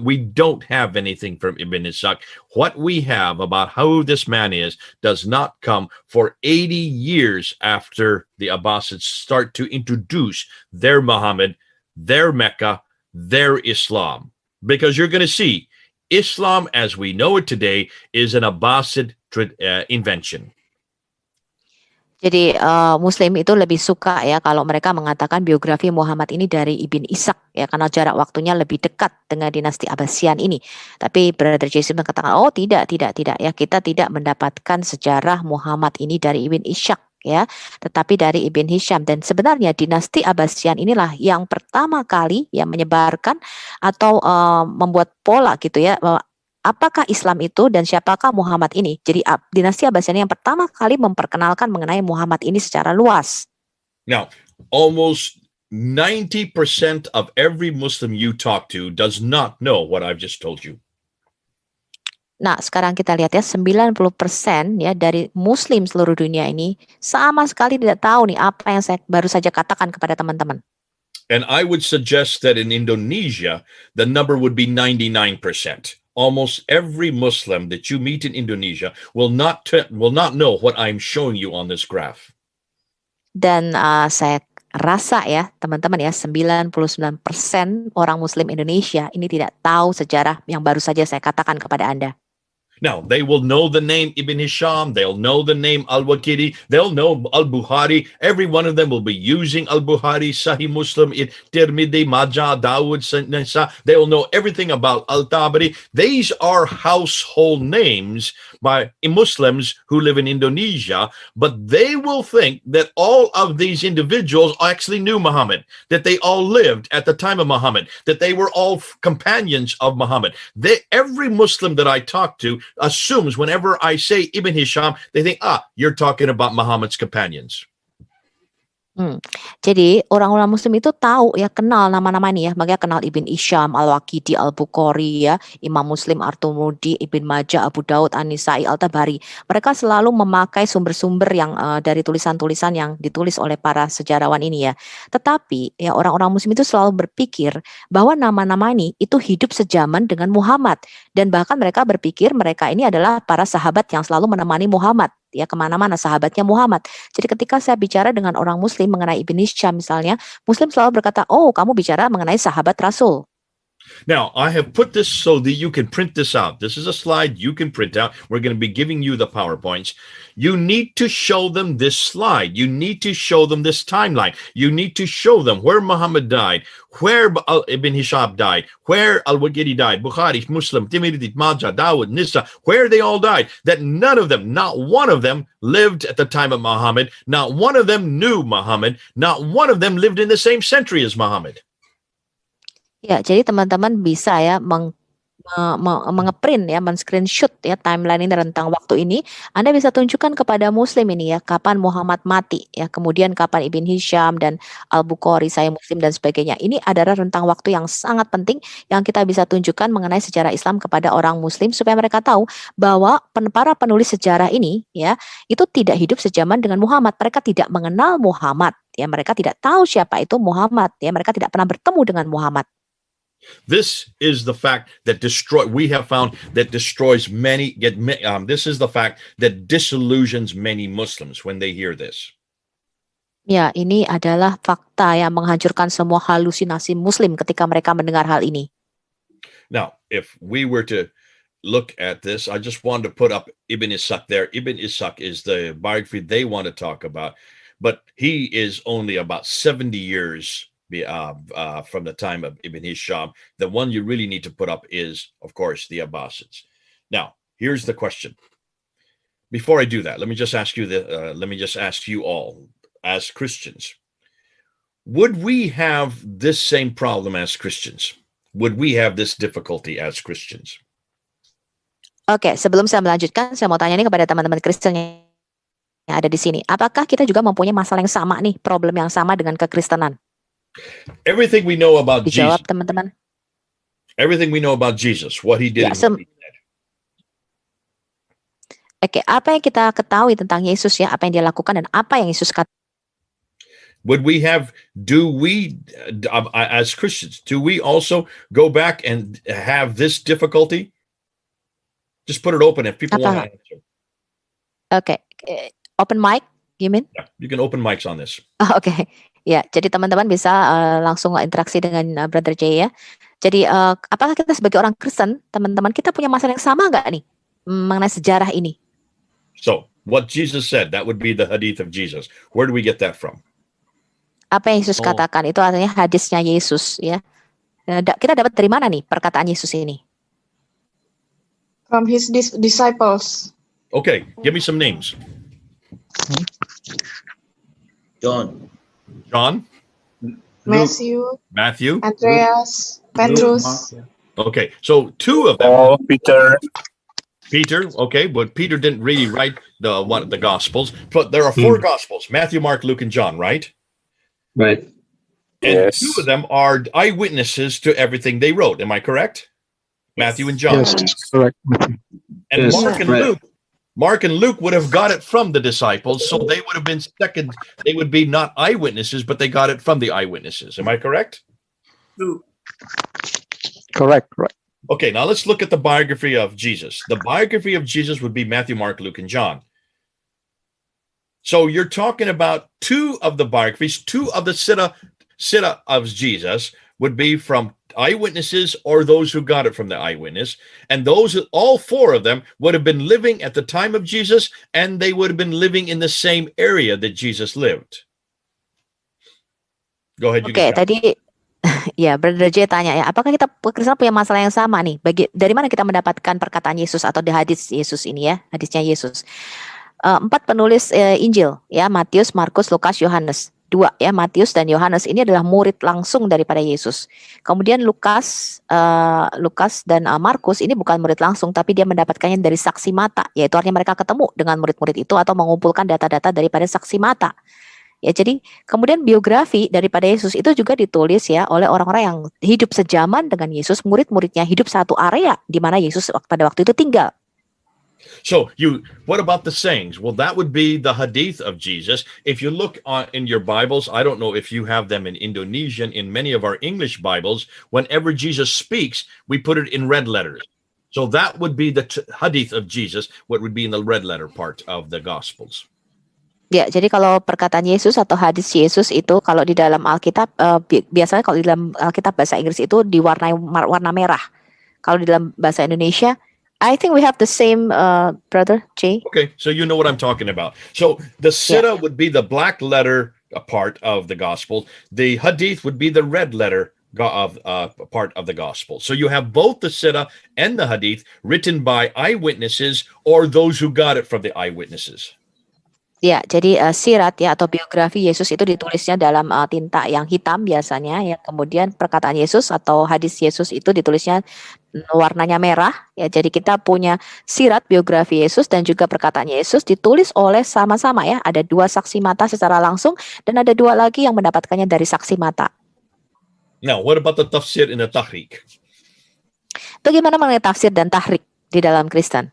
we don't have anything from Ibn Ishaq. What we have about who this man is does not come for 80 years after the Abbasids start to introduce their Muhammad, their Mecca, their Islam. Because you're going to see Islam as we know it today is an Abbasid invention. Jadi Muslim itu lebih suka ya kalau mereka mengatakan biografi Muhammad ini dari Ibn Ishaq ya, karena jarak waktunya lebih dekat dengan dinasti Abbasian ini. Tapi Brother Jason mengatakan, oh tidak ya, kita tidak mendapatkan sejarah Muhammad ini dari Ibn Ishaq ya, tetapi dari Ibn Hisham. Dan sebenarnya dinasti Abbasian inilah yang pertama kali yang menyebarkan atau membuat pola gitu ya, bahwa apakah Islam itu dan siapakah Muhammad ini? Jadi dinasti Abbasian yang pertama kali memperkenalkan mengenai Muhammad ini secara luas. Now, almost 90% of every Muslim you talk to does not know what I've just told you. Nah, sekarang kita lihat ya, 90% ya dari Muslim seluruh dunia ini sama sekali tidak tahu nih apa yang saya baru saja katakan kepada teman-teman. And I would suggest that in Indonesia, the number would be 99%. Almost every Muslim that you meet in Indonesia will not know what I'm showing you on this graph. Dan saya rasa ya teman-teman ya, 99% orang Muslim Indonesia ini tidak tahu sejarah yang baru saja saya katakan kepada Anda. Now, they will know the name Ibn Hisham, they'll know the name Al-Waqidi, they'll know Al-Bukhari. Every one of them will be using Al-Bukhari, Sahih Muslim, Tirmidhi, Majah, Dawud, Nisa. They will know everything about Al-Tabari. These are household names by Muslims who live in Indonesia, but they will think that all of these individuals actually knew Muhammad, that they all lived at the time of Muhammad, that they were all companions of Muhammad. Every Muslim that I talk to assumes whenever I say Ibn Hisham, they think, you're talking about Muhammad's companions. Jadi orang-orang Muslim itu tahu ya, kenal nama-nama ini ya, makanya kenal Ibn Hisham, Al-Waqidi, Al-Bukhari ya, Imam Muslim, At-Tirmidzi, Ibn Majah, Abu Daud, An-Nisai, Al-Tabari. Mereka selalu memakai sumber-sumber yang dari tulisan-tulisan yang ditulis oleh para sejarawan ini ya. Tetapi ya orang-orang Muslim itu selalu berpikir bahwa nama-nama ini itu hidup sejaman dengan Muhammad, dan bahkan mereka berpikir mereka ini adalah para sahabat yang selalu menemani Muhammad ya, kemana-mana sahabatnya Muhammad. Jadi ketika saya bicara dengan orang Muslim mengenai Ibn Hisham misalnya, Muslim selalu berkata, oh kamu bicara mengenai sahabat Rasul. Now, I have put this so that you can print this out. This is a slide you can print out. We're going to be giving you the PowerPoints. You need to show them this slide. You need to show them this timeline. You need to show them where Muhammad died, where Ibn Hisham died, where Al-Waqidi died, Bukhari, Muslim, Tirmidhi, Majah, Dawud, Nisa, where they all died. That none of them, not one of them, lived at the time of Muhammad. Not one of them knew Muhammad. Not one of them lived in the same century as Muhammad. Ya, jadi teman-teman bisa ya mengeprint ya, men-screenshot ya timeline ini, rentang waktu ini. Anda bisa tunjukkan kepada Muslim ini ya, kapan Muhammad mati ya, kemudian kapan Ibn Hisham dan Al-Bukhari, Sahih Muslim dan sebagainya. Ini adalah rentang waktu yang sangat penting yang kita bisa tunjukkan mengenai sejarah Islam kepada orang Muslim supaya mereka tahu bahwa para penulis sejarah ini ya, itu tidak hidup sejaman dengan Muhammad. Mereka tidak mengenal Muhammad ya, mereka tidak tahu siapa itu Muhammad ya, mereka tidak pernah bertemu dengan Muhammad. This is the fact that we have found that destroys many. This is the fact that disillusions many Muslims when they hear this. Ya, ini adalah fakta yang menghancurkan semua halusinasi Muslim ketika mereka mendengar hal ini. Now, if we were to look at this, I just wanted to put up Ibn Ishaq there. Ibn Ishaq is the biography they want to talk about, but he is only about 70 years from the time of Ibn Hisham. The one you really need to put up is, of course, the Abbasids. Now, here's the question. Before I do that, let me just ask you all, as Christians, would we have this same problem as Christians? Would we have this difficulty as Christians? Oke, sebelum saya melanjutkan, saya mau tanya nih kepada teman-teman Kristen yang ada di sini. Apakah kita juga mempunyai masalah yang sama nih, problem yang sama dengan kekristenan? Everything we know about Dijawab, Jesus. teman-teman. Everything we know about Jesus, what he did. Ya, Oke, apa yang kita ketahui tentang Yesus ya, apa yang dia lakukan dan apa yang Yesus katakan? Do we, as Christians, do we also go back and have this difficulty? Just put it open if people want to answer. Okay. Open mic, you mean? Yeah, you can open mics on this. Oke. Ya, jadi teman-teman bisa langsung interaksi dengan Brother J ya. Jadi apakah kita sebagai orang Kristen, teman-teman, kita punya masalah yang sama nggak nih mengenai sejarah ini? So, What Jesus said, that would be the hadith of Jesus. Where do we get that from? Apa yang Yesus katakan itu artinya hadisnya Yesus ya. Kita dapat dari mana nih perkataan Yesus ini? From his disciples. Okay, give me some names. John, Matthew, Matthew, Andreas, Petrus. okay, so two of them. Oh, Peter. Peter, okay, but Peter didn't really write the Gospels, but there are four Gospels: Matthew, Mark, Luke, and John, right? right? And Yes. two of them are eyewitnesses to everything they wrote. Am I correct? Matthew and John. Yes, correct. And Yes, Mark and right. Luke would have got it from the disciples, so they would have been second. They would be not eyewitnesses, but they got it from the eyewitnesses. Am I correct? Correct, right. Okay, now let's look at the biography of Jesus. The biography of Jesus would be Matthew, Mark, Luke, and John. So you're talking about two of the biographies, two of the sira of Jesus would be from eyewitnesses or those who got it from the eyewitness. And those, all four of them would have been living at the time of Jesus, and they would have been living in the same area that Jesus lived. Go ahead. You Oke, can start. tadi ya Brother J tanya ya, apakah kita Kristen punya masalah yang sama nih? Dari mana kita mendapatkan perkataan Yesus atau di hadis Yesus ini ya, hadisnya Yesus? Empat penulis Injil ya, Matius, Markus, Lukas, Yohanes. Dua ya, Matius dan Yohanes ini adalah murid langsung daripada Yesus. Kemudian Lukas dan Markus ini bukan murid langsung, tapi dia mendapatkannya dari saksi mata, yaitu artinya mereka ketemu dengan murid-murid itu atau mengumpulkan data-data daripada saksi mata. Ya, jadi kemudian biografi daripada Yesus itu juga ditulis ya oleh orang-orang yang hidup sejaman dengan Yesus, murid-muridnya hidup satu area di mana Yesus pada waktu itu tinggal. So what about the sayings? Well, that would be the hadith of Jesus. If you look in your Bibles, I don't know if you have them in Indonesian, in many of our English Bibles, whenever Jesus speaks, we put it in red letters. So that would be the hadith of Jesus, what would be in the red letter part of the Gospels. Ya, jadi kalau perkataan Yesus atau hadis Yesus itu kalau di dalam Alkitab biasanya kalau di dalam Alkitab bahasa Inggris itu diwarnai warna merah. Kalau di dalam bahasa Indonesia, I think we have the same, Brother J. Okay, so you know what I'm talking about. So the sira would be the black letter part of the Gospel. The hadith would be the red letter of part of the Gospel. So you have both the sira and the hadith written by eyewitnesses or those who got it from the eyewitnesses. Ya, jadi sirat ya atau biografi Yesus itu ditulisnya dalam tinta yang hitam biasanya ya. Kemudian perkataan Yesus atau hadis Yesus itu ditulisnya warnanya merah ya. Jadi kita punya sirat biografi Yesus dan juga perkataan Yesus ditulis oleh sama-sama ya. Ada dua saksi mata secara langsung dan ada dua lagi yang mendapatkannya dari saksi mata. Now, what about the tafsir and the tahrik? Bagaimana mengenai tafsir dan tahrik di dalam Kristen?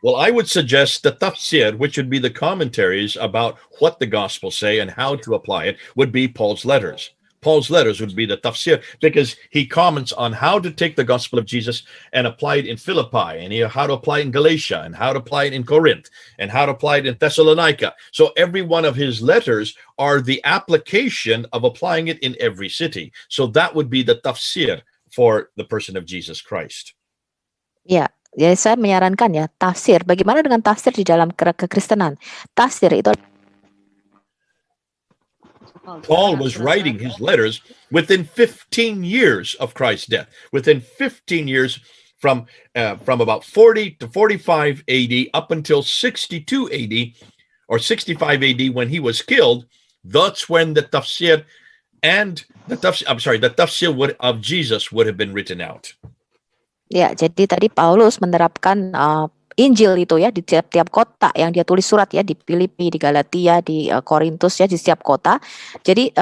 Well, I would suggest the tafsir, which would be the commentaries about what the Gospels say and how to apply it, would be Paul's letters. Paul's letters would be the tafsir because he comments on how to take the Gospel of Jesus and apply it in Philippi, and how to apply it in Galatia, and how to apply it in Corinth, and how to apply it in Thessalonica. So every one of his letters are the application of applying it in every city. So that would be the tafsir for the person of Jesus Christ. Ya. Jadi saya menyarankan ya tafsir. Bagaimana dengan tafsir di dalam kekristenan? Tafsir itu Paul was writing his letters within 15 years of Christ's death. Within 15 years from about 40 to 45 AD up until 62 AD or 65 AD when he was killed, that's when the tafsir of Jesus would have been written out. Ya, jadi tadi Paulus menerapkan Injil itu ya di tiap-tiap kota yang dia tulis surat ya di Filipi, di Galatia, di Korintus ya di setiap kota. Jadi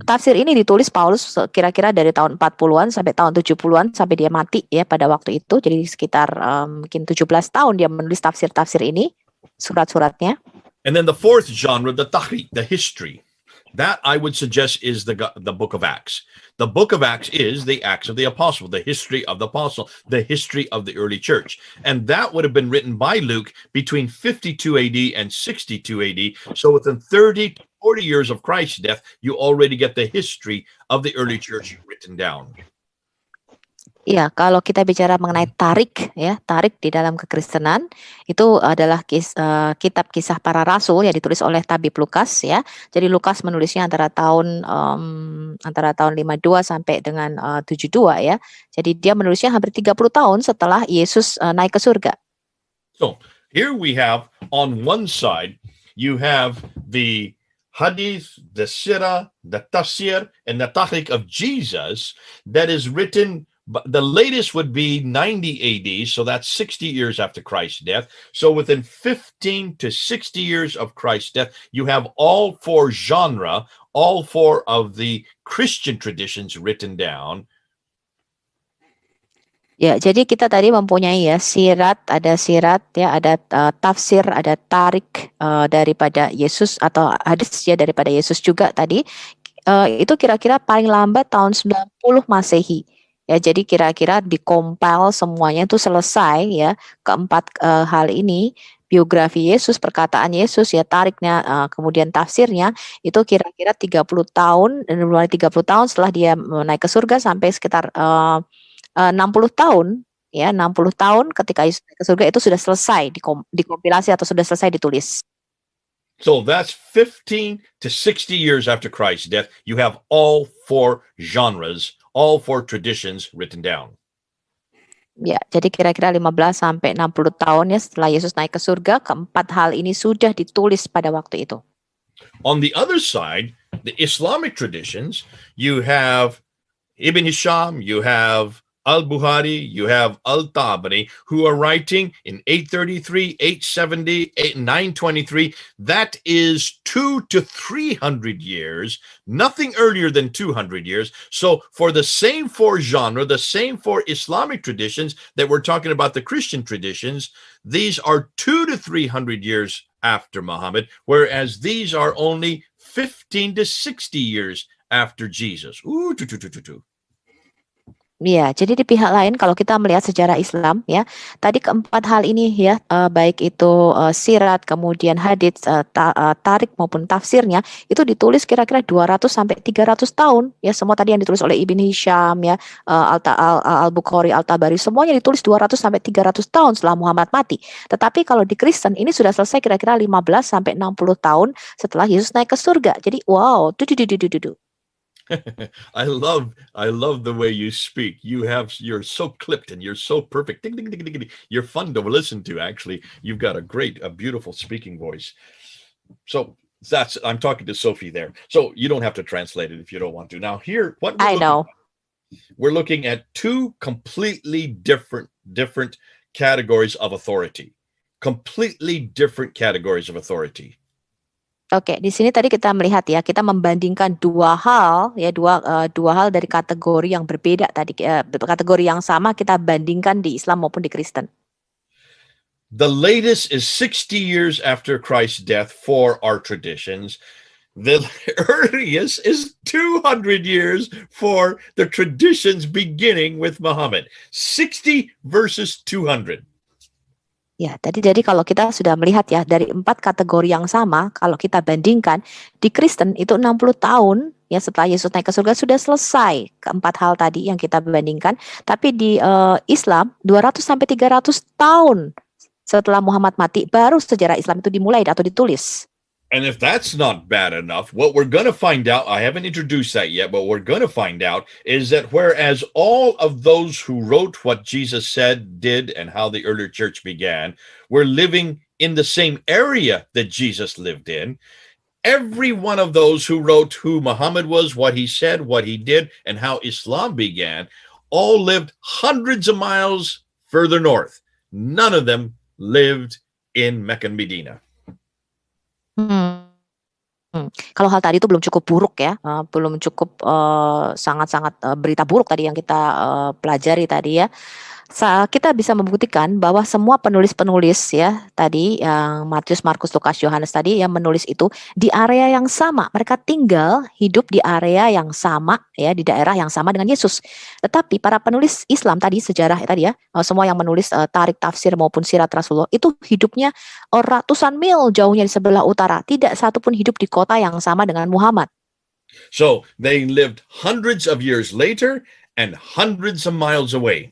tafsir ini ditulis Paulus kira-kira dari tahun 40-an sampai tahun 70-an sampai dia mati ya pada waktu itu. Jadi sekitar mungkin 17 tahun dia menulis tafsir-tafsir ini, surat-suratnya. And then the fourth genre, the tahrik, the history. That I would suggest is the book of Acts. The book of Acts is the Acts of the Apostle, the history of the Apostle, the history of the early church. And that would have been written by Luke between 52 AD and 62 AD. So within 30 to 40 years of Christ's death, you already get the history of the early church written down. Iya, kalau kita bicara mengenai tarik ya, tarik di dalam kekristenan itu adalah kitab Kisah Para Rasul yang ditulis oleh tabib Lukas ya. Jadi Lukas menulisnya antara tahun 52 sampai dengan 72 ya. Jadi dia menulisnya hampir 30 tahun setelah Yesus naik ke surga. So here we have on one side, you have the hadith, the sirah, the tafsir, and the tahrik of Jesus that is written. But the latest would be 90 AD, so that's 60 years after Christ's death. So within 15 to 60 years of Christ's death, you have all four genre, all four of the Christian traditions written down. Ya, jadi kita tadi mempunyai ya sirat ya, ada tafsir, ada tarik daripada Yesus atau hadis ya daripada Yesus juga tadi. Itu kira-kira paling lambat tahun 90 Masehi. Ya, jadi kira-kira dikompil semuanya itu selesai ya keempat hal ini, biografi Yesus, perkataan Yesus ya, tariknya kemudian tafsirnya itu kira-kira 30 tahun, dan mulai 30 tahun setelah dia naik ke surga sampai sekitar 60 tahun ya, 60 tahun ketika Yesus naik ke surga itu sudah selesai dikompilasi atau sudah selesai ditulis. So that's 15 to 60 years after Christ's death. You have all four genres, all four traditions written down. Ya, jadi kira-kira 15 sampai 60 tahun ya setelah Yesus naik ke surga, keempat hal ini sudah ditulis pada waktu itu. On the other side, the Islamic traditions, you have Ibn Hisham, you have Al-Bukhari, you have Al-Tabari, who are writing in 833, 870, 923. That is 200 to 300 years, nothing earlier than 200 years. So for the same four genre, the same four Islamic traditions that we're talking about, the Christian traditions, these are 200 to 300 years after Muhammad, whereas these are only 15 to 60 years after Jesus. Ooh, Iya, jadi di pihak lain kalau kita melihat sejarah Islam ya, tadi keempat hal ini ya, baik itu sirat, kemudian hadits, tarik maupun tafsirnya itu ditulis kira-kira 200 sampai 300 tahun ya, semua tadi yang ditulis oleh Ibn Hisham ya, Al-Bukhari, Al-Tabari, semuanya ditulis 200 sampai 300 tahun setelah Muhammad mati. Tetapi kalau di Kristen ini sudah selesai kira-kira 15 sampai 60 tahun setelah Yesus naik ke surga. Jadi wow, I love the way you speak. You're so clipped and you're so perfect. Ding, ding, ding, ding, ding. You're fun to listen to, actually. You've got a beautiful speaking voice. So I'm talking to Sophie there. So you don't have to translate it if you don't want to. Now here, we're looking at two completely different categories of authority. Completely different categories of authority. Oke, di sini tadi kita melihat ya, kita membandingkan dua hal ya, dua hal dari kategori yang berbeda tadi, kategori yang sama kita bandingkan di Islam maupun di Kristen. The latest is 60 years after Christ's death for our traditions. The earliest is 200 years for the traditions beginning with Muhammad. 60 versus 200. Ya, jadi kalau kita sudah melihat ya dari empat kategori yang sama, kalau kita bandingkan di Kristen itu 60 tahun ya setelah Yesus naik ke surga sudah selesai keempat hal tadi yang kita bandingkan, tapi di Islam 200 sampai 300 tahun setelah Muhammad mati baru sejarah Islam itu dimulai atau ditulis. And if that's not bad enough, what we're going to find out, I haven't introduced that yet, but we're going to find out is that whereas all of those who wrote what Jesus said, did, and how the early church began, were living in the same area that Jesus lived in, every one of those who wrote who Muhammad was, what he said, what he did, and how Islam began, all lived hundreds of miles further north. None of them lived in Mecca and Medina. Kalau hal tadi itu belum cukup buruk ya, belum cukup sangat-sangat berita buruk tadi yang kita pelajari tadi ya. Kita bisa membuktikan bahwa semua penulis-penulis ya tadi yang Matius, Markus, Lukas, Yohanes tadi yang menulis itu di area yang sama. Mereka tinggal hidup di area yang sama ya, di daerah yang sama dengan Yesus. Tetapi para penulis Islam tadi, sejarah tadi ya, semua yang menulis tarik, tafsir maupun sirat Rasulullah itu hidupnya ratusan mil jauhnya di sebelah utara. Tidak satu pun hidup di kota yang sama dengan Muhammad. So they lived hundreds of years later, and hundreds of miles away.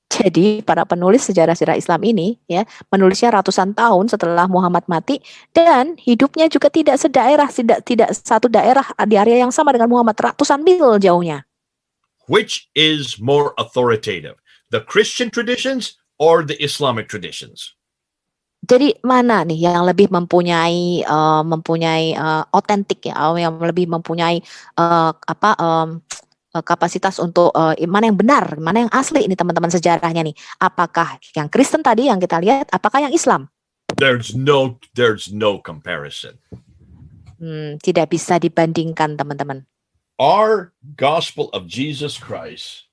Jadi para penulis sejarah-sejarah Islam ini ya menulisnya ratusan tahun setelah Muhammad mati dan hidupnya juga tidak sedaerah, tidak satu daerah di area yang sama dengan Muhammad, ratusan mil jauhnya. Which is more authoritative, the Christian traditions or the Islamic traditions? Jadi mana nih yang lebih mempunyai otentik ya, yang lebih mempunyai kapasitas untuk mana yang benar, mana yang asli ini teman-teman sejarahnya nih. Apakah yang Kristen tadi yang kita lihat, apakah yang Islam? There's no comparison. Tidak bisa dibandingkan teman-teman. Our gospel of Jesus Christ,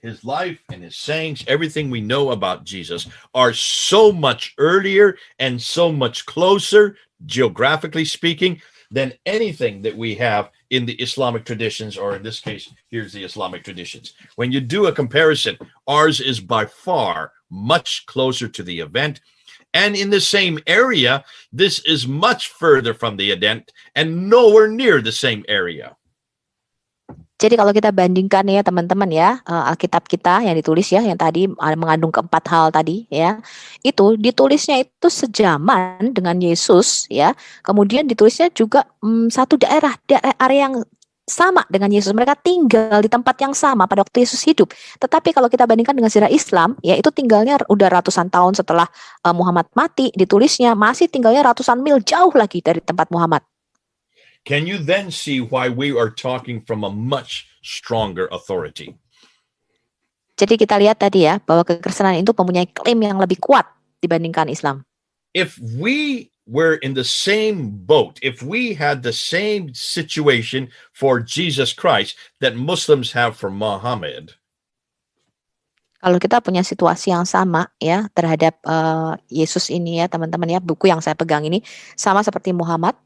his life and his sayings, everything we know about Jesus are so much earlier and so much closer, geographically speaking, than anything that we have in the Islamic traditions, or in this case, here's the Islamic traditions. When you do a comparison, ours is by far much closer to the event. And in the same area, this is much further from the event and nowhere near the same area. Jadi kalau kita bandingkan ya teman-teman ya, Alkitab kita yang ditulis ya, yang tadi mengandung keempat hal tadi ya, itu ditulisnya itu sejaman dengan Yesus ya, kemudian ditulisnya juga satu daerah area yang sama dengan Yesus, mereka tinggal di tempat yang sama pada waktu Yesus hidup. Tetapi kalau kita bandingkan dengan sejarah Islam, ya itu tinggalnya udah ratusan tahun setelah Muhammad mati, ditulisnya masih tinggalnya ratusan mil jauh lagi dari tempat Muhammad. Can you then see why we are talking from a much stronger authority? Jadi kita lihat tadi ya, bahwa kekristenan itu mempunyai klaim yang lebih kuat dibandingkan Islam. If we were in the same boat, if we had the same situation for Jesus Christ that Muslims have for Muhammad, kalau kita punya situasi yang sama ya terhadap Yesus ini ya teman-teman ya, buku yang saya pegang ini sama seperti Muhammad,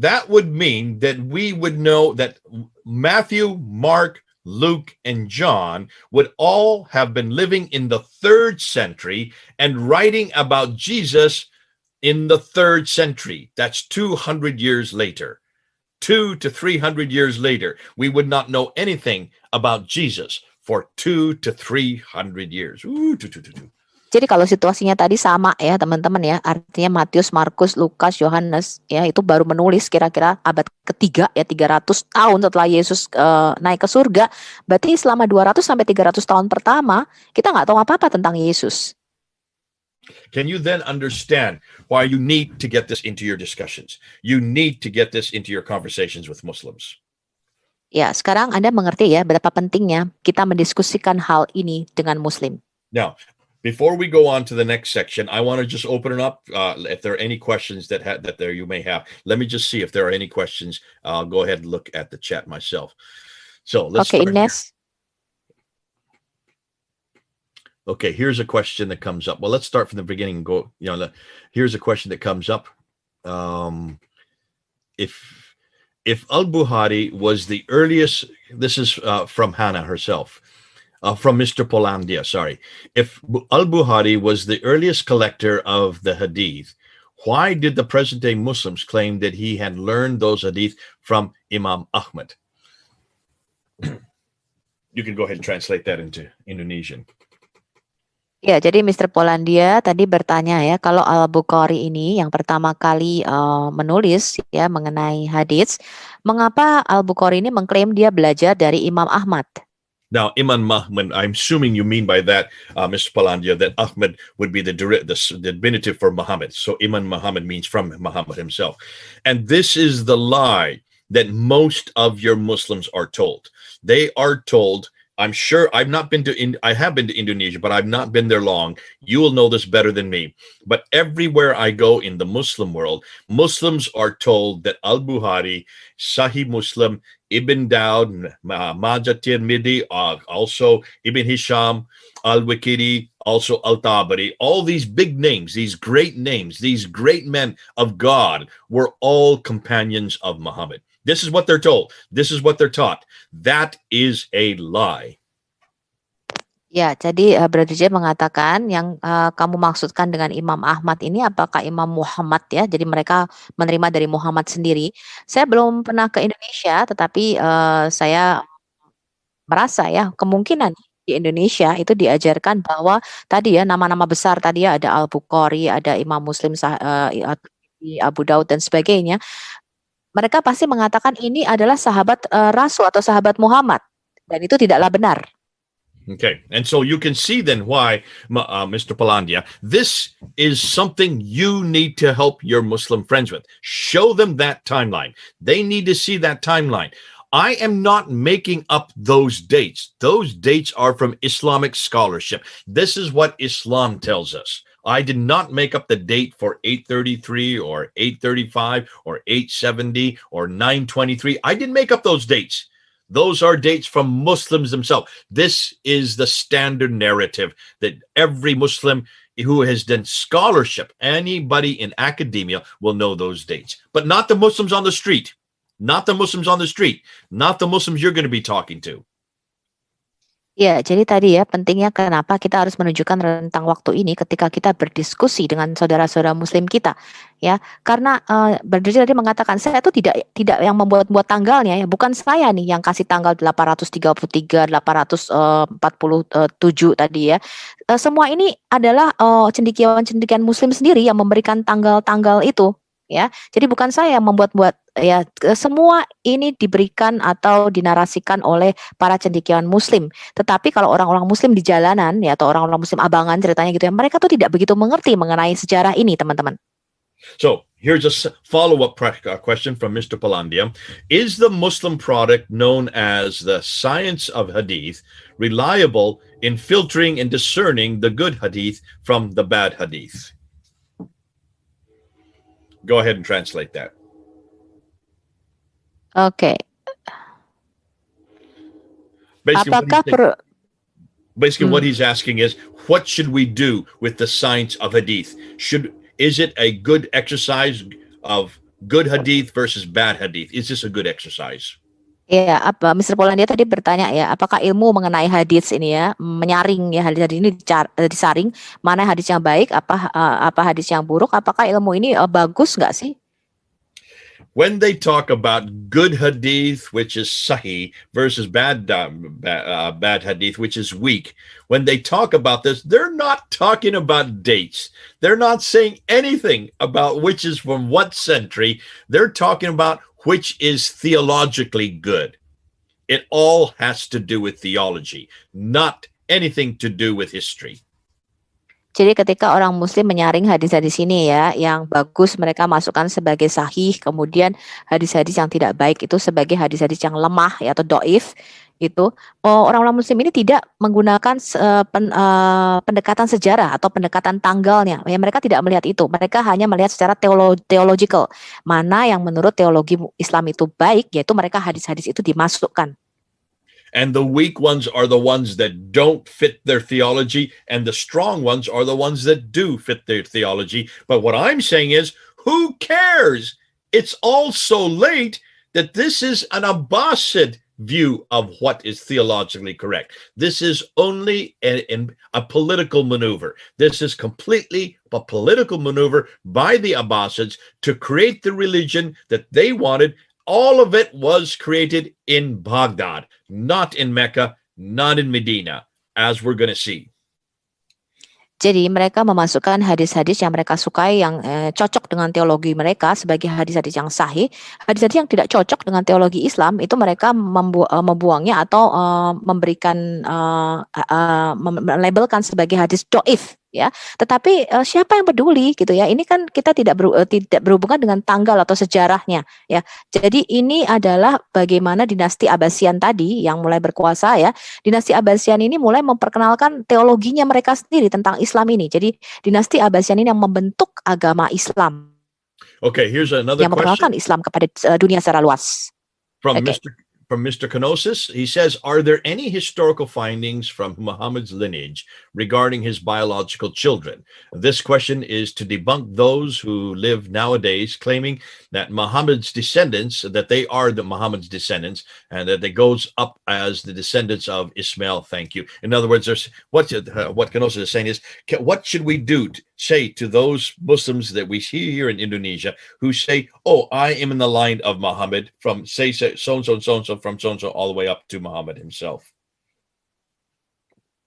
that would mean that we would know that Matthew, Mark, Luke, and John would all have been living in the 3rd century and writing about Jesus in the 3rd century. That's 200 years later. 200 to 300 years later, we would not know anything about Jesus for 200 to 300 years. Jadi kalau situasinya tadi sama ya teman-teman ya, artinya Matius, Markus, Lukas, Yohanes ya itu baru menulis kira-kira abad ketiga ya, 300 tahun setelah Yesus naik ke surga. Berarti selama 200 sampai 300 tahun pertama kita nggak tahu apa-apa tentang Yesus. Can you then understand why you need to get this into your discussions? You need to get this into your conversations with Muslims. Ya, sekarang Anda mengerti ya betapa pentingnya kita mendiskusikan hal ini dengan Muslim. Now, before we go on to the next section, I want to just open it up. If there are any questions that there you may have, let me just see if there are any questions. I'll go ahead and look at the chat myself. So let's Okay, start Ines. Okay, here's a question that comes up. Well, let's start from the beginning and go, here's a question that comes up. If Al-Bukhari was the earliest, this is from Hannah herself, from Mr. Polandia, sorry. If Al-Bukhari was the earliest collector of the hadith, why did the present-day Muslims claim that he had learned those hadith from Imam Ahmad? You can go ahead and translate that into Indonesian. Ya, jadi Mr. Polandia tadi bertanya ya, kalau Al-Bukhari ini yang pertama kali menulis ya mengenai hadits, mengapa Al-Bukhari ini mengklaim dia belajar dari Imam Ahmad? Now, Imam Ahmad, I'm assuming you mean by that, Mr. Polandia, that Ahmad would be the diminutive for Muhammad. So Imam Muhammad means from Muhammad himself. And this is the lie that most of your Muslims are told. They are told, I'm sure I have been to Indonesia, but I've not been there long. You will know this better than me. But everywhere I go in the Muslim world, Muslims are told that Al-Bukhari, Sahih Muslim, Ibn Dawud, Majah Tirmidhi, also Ibn Hisham, Al-Waqidi, also Al-Tabari, all these big names, these great men of God were all companions of Muhammad. This is what they're told. This is what they're taught. That is a lie. Ya, jadi Brother J mengatakan yang kamu maksudkan dengan Imam Ahmad ini apakah Imam Muhammad ya? Jadi mereka menerima dari Muhammad sendiri. Saya belum pernah ke Indonesia, tetapi saya merasa ya kemungkinan di Indonesia itu diajarkan bahwa tadi ya nama-nama besar tadi ya ada Al-Bukhari, ada Imam Muslim, Abu Daud dan sebagainya. Mereka pasti mengatakan ini adalah sahabat Rasul atau sahabat Muhammad dan itu tidaklah benar. Okay, and so you can see then why, Mr. Palandia, this is something you need to help your Muslim friends with. Show them that timeline. They need to see that timeline. I am not making up those dates. Those dates are from Islamic scholarship. This is what Islam tells us. I did not make up the date for 833 or 835 or 870 or 923. I didn't make up those dates. Those are dates from Muslims themselves. This is the standard narrative that every Muslim who has done scholarship, anybody in academia will know those dates, but not the Muslims on the street. Not the Muslims on the street. Not the Muslims you're going to be talking to. Ya, jadi tadi ya pentingnya kenapa kita harus menunjukkan rentang waktu ini ketika kita berdiskusi dengan saudara-saudara Muslim kita, ya. Karena Brother tadi mengatakan saya itu tidak yang membuat-buat tanggalnya ya, bukan saya nih yang kasih tanggal 833, 847 tadi ya. Semua ini adalah cendekiawan-cendekiawan Muslim sendiri yang memberikan tanggal-tanggal itu. Ya, jadi bukan saya yang membuat-buat ya, semua ini diberikan atau dinarasikan oleh para cendekiawan Muslim. Tetapi kalau orang-orang Muslim di jalanan ya atau orang-orang Muslim abangan ceritanya gitu ya, mereka tuh tidak begitu mengerti mengenai sejarah ini, teman-teman. So here's a follow-up question from Mr. Palandia. Is the Muslim product known as the science of hadith reliable in filtering and discerning the good hadith from the bad hadith? Go ahead and translate that. Oke. Basically, what he's asking is, what should we do with the science of hadith? Is it a good exercise of good hadith versus bad hadith? Is this a good exercise? Ya, Mr. Polandia tadi bertanya ya, apakah ilmu mengenai hadis ini ya, menyaring ya hadis ini disaring, mana hadis yang baik, apa hadis yang buruk, apakah ilmu ini bagus nggak sih? When they talk about good hadith, which is sahih, versus bad hadith, which is weak, when they talk about this, they're not talking about dates. They're not saying anything about which is from what century. They're talking about which is theologically good. It all has to do with theology, not anything to do with history. Jadi ketika orang Muslim menyaring hadis-hadis ini ya, yang bagus mereka masukkan sebagai sahih, kemudian hadis-hadis yang tidak baik itu sebagai hadis-hadis yang lemah ya, atau doif, itu orang-orang Muslim ini tidak menggunakan pendekatan sejarah atau pendekatan tanggalnya. Ya, mereka tidak melihat itu. Mereka hanya melihat secara theological. Mana yang menurut teologi Islam itu baik, yaitu mereka hadis-hadis itu dimasukkan. And the weak ones are the ones that don't fit their theology, and the strong ones are the ones that do fit their theology. But what I'm saying is, who cares? It's all so late that this is an Abbasid view of what is theologically correct. This is only a political maneuver. This is completely a political maneuver by the Abbasids to create the religion that they wanted. All of it was created in Baghdad, not in Mecca, not in Medina, as we're going to see. Jadi mereka memasukkan hadis-hadis yang mereka sukai, yang cocok dengan teologi mereka sebagai hadis-hadis yang sahih. Hadis-hadis yang tidak cocok dengan teologi Islam itu mereka membuangnya atau memberikan melabelkan sebagai hadis doif. Ya, tetapi siapa yang peduli gitu ya? Ini kan kita tidak berhubungan dengan tanggal atau sejarahnya ya. Jadi ini adalah bagaimana dinasti Abbasian tadi yang mulai berkuasa ya. Dinasti Abbasian ini mulai memperkenalkan teologinya mereka sendiri tentang Islam ini. Jadi dinasti Abbasian ini yang membentuk agama Islam. Okay, here's another yang memperkenalkan Islam kepada dunia secara luas. From Okay. from Mr. Kenosis. He says, are there any historical findings from Muhammad's lineage regarding his biological children? This question is to debunk those who live nowadays claiming that Muhammad's descendants, that they are the Muhammad's descendants, and that they goes up as the descendants of Ismail. Thank you. In other words, there's what Kenosis is saying is, what should we do to say to those Muslims that we see here in Indonesia who say, oh, I am in the line of Muhammad from say so-and-so, so-and-so, from so-and-so all the way up to Muhammad himself?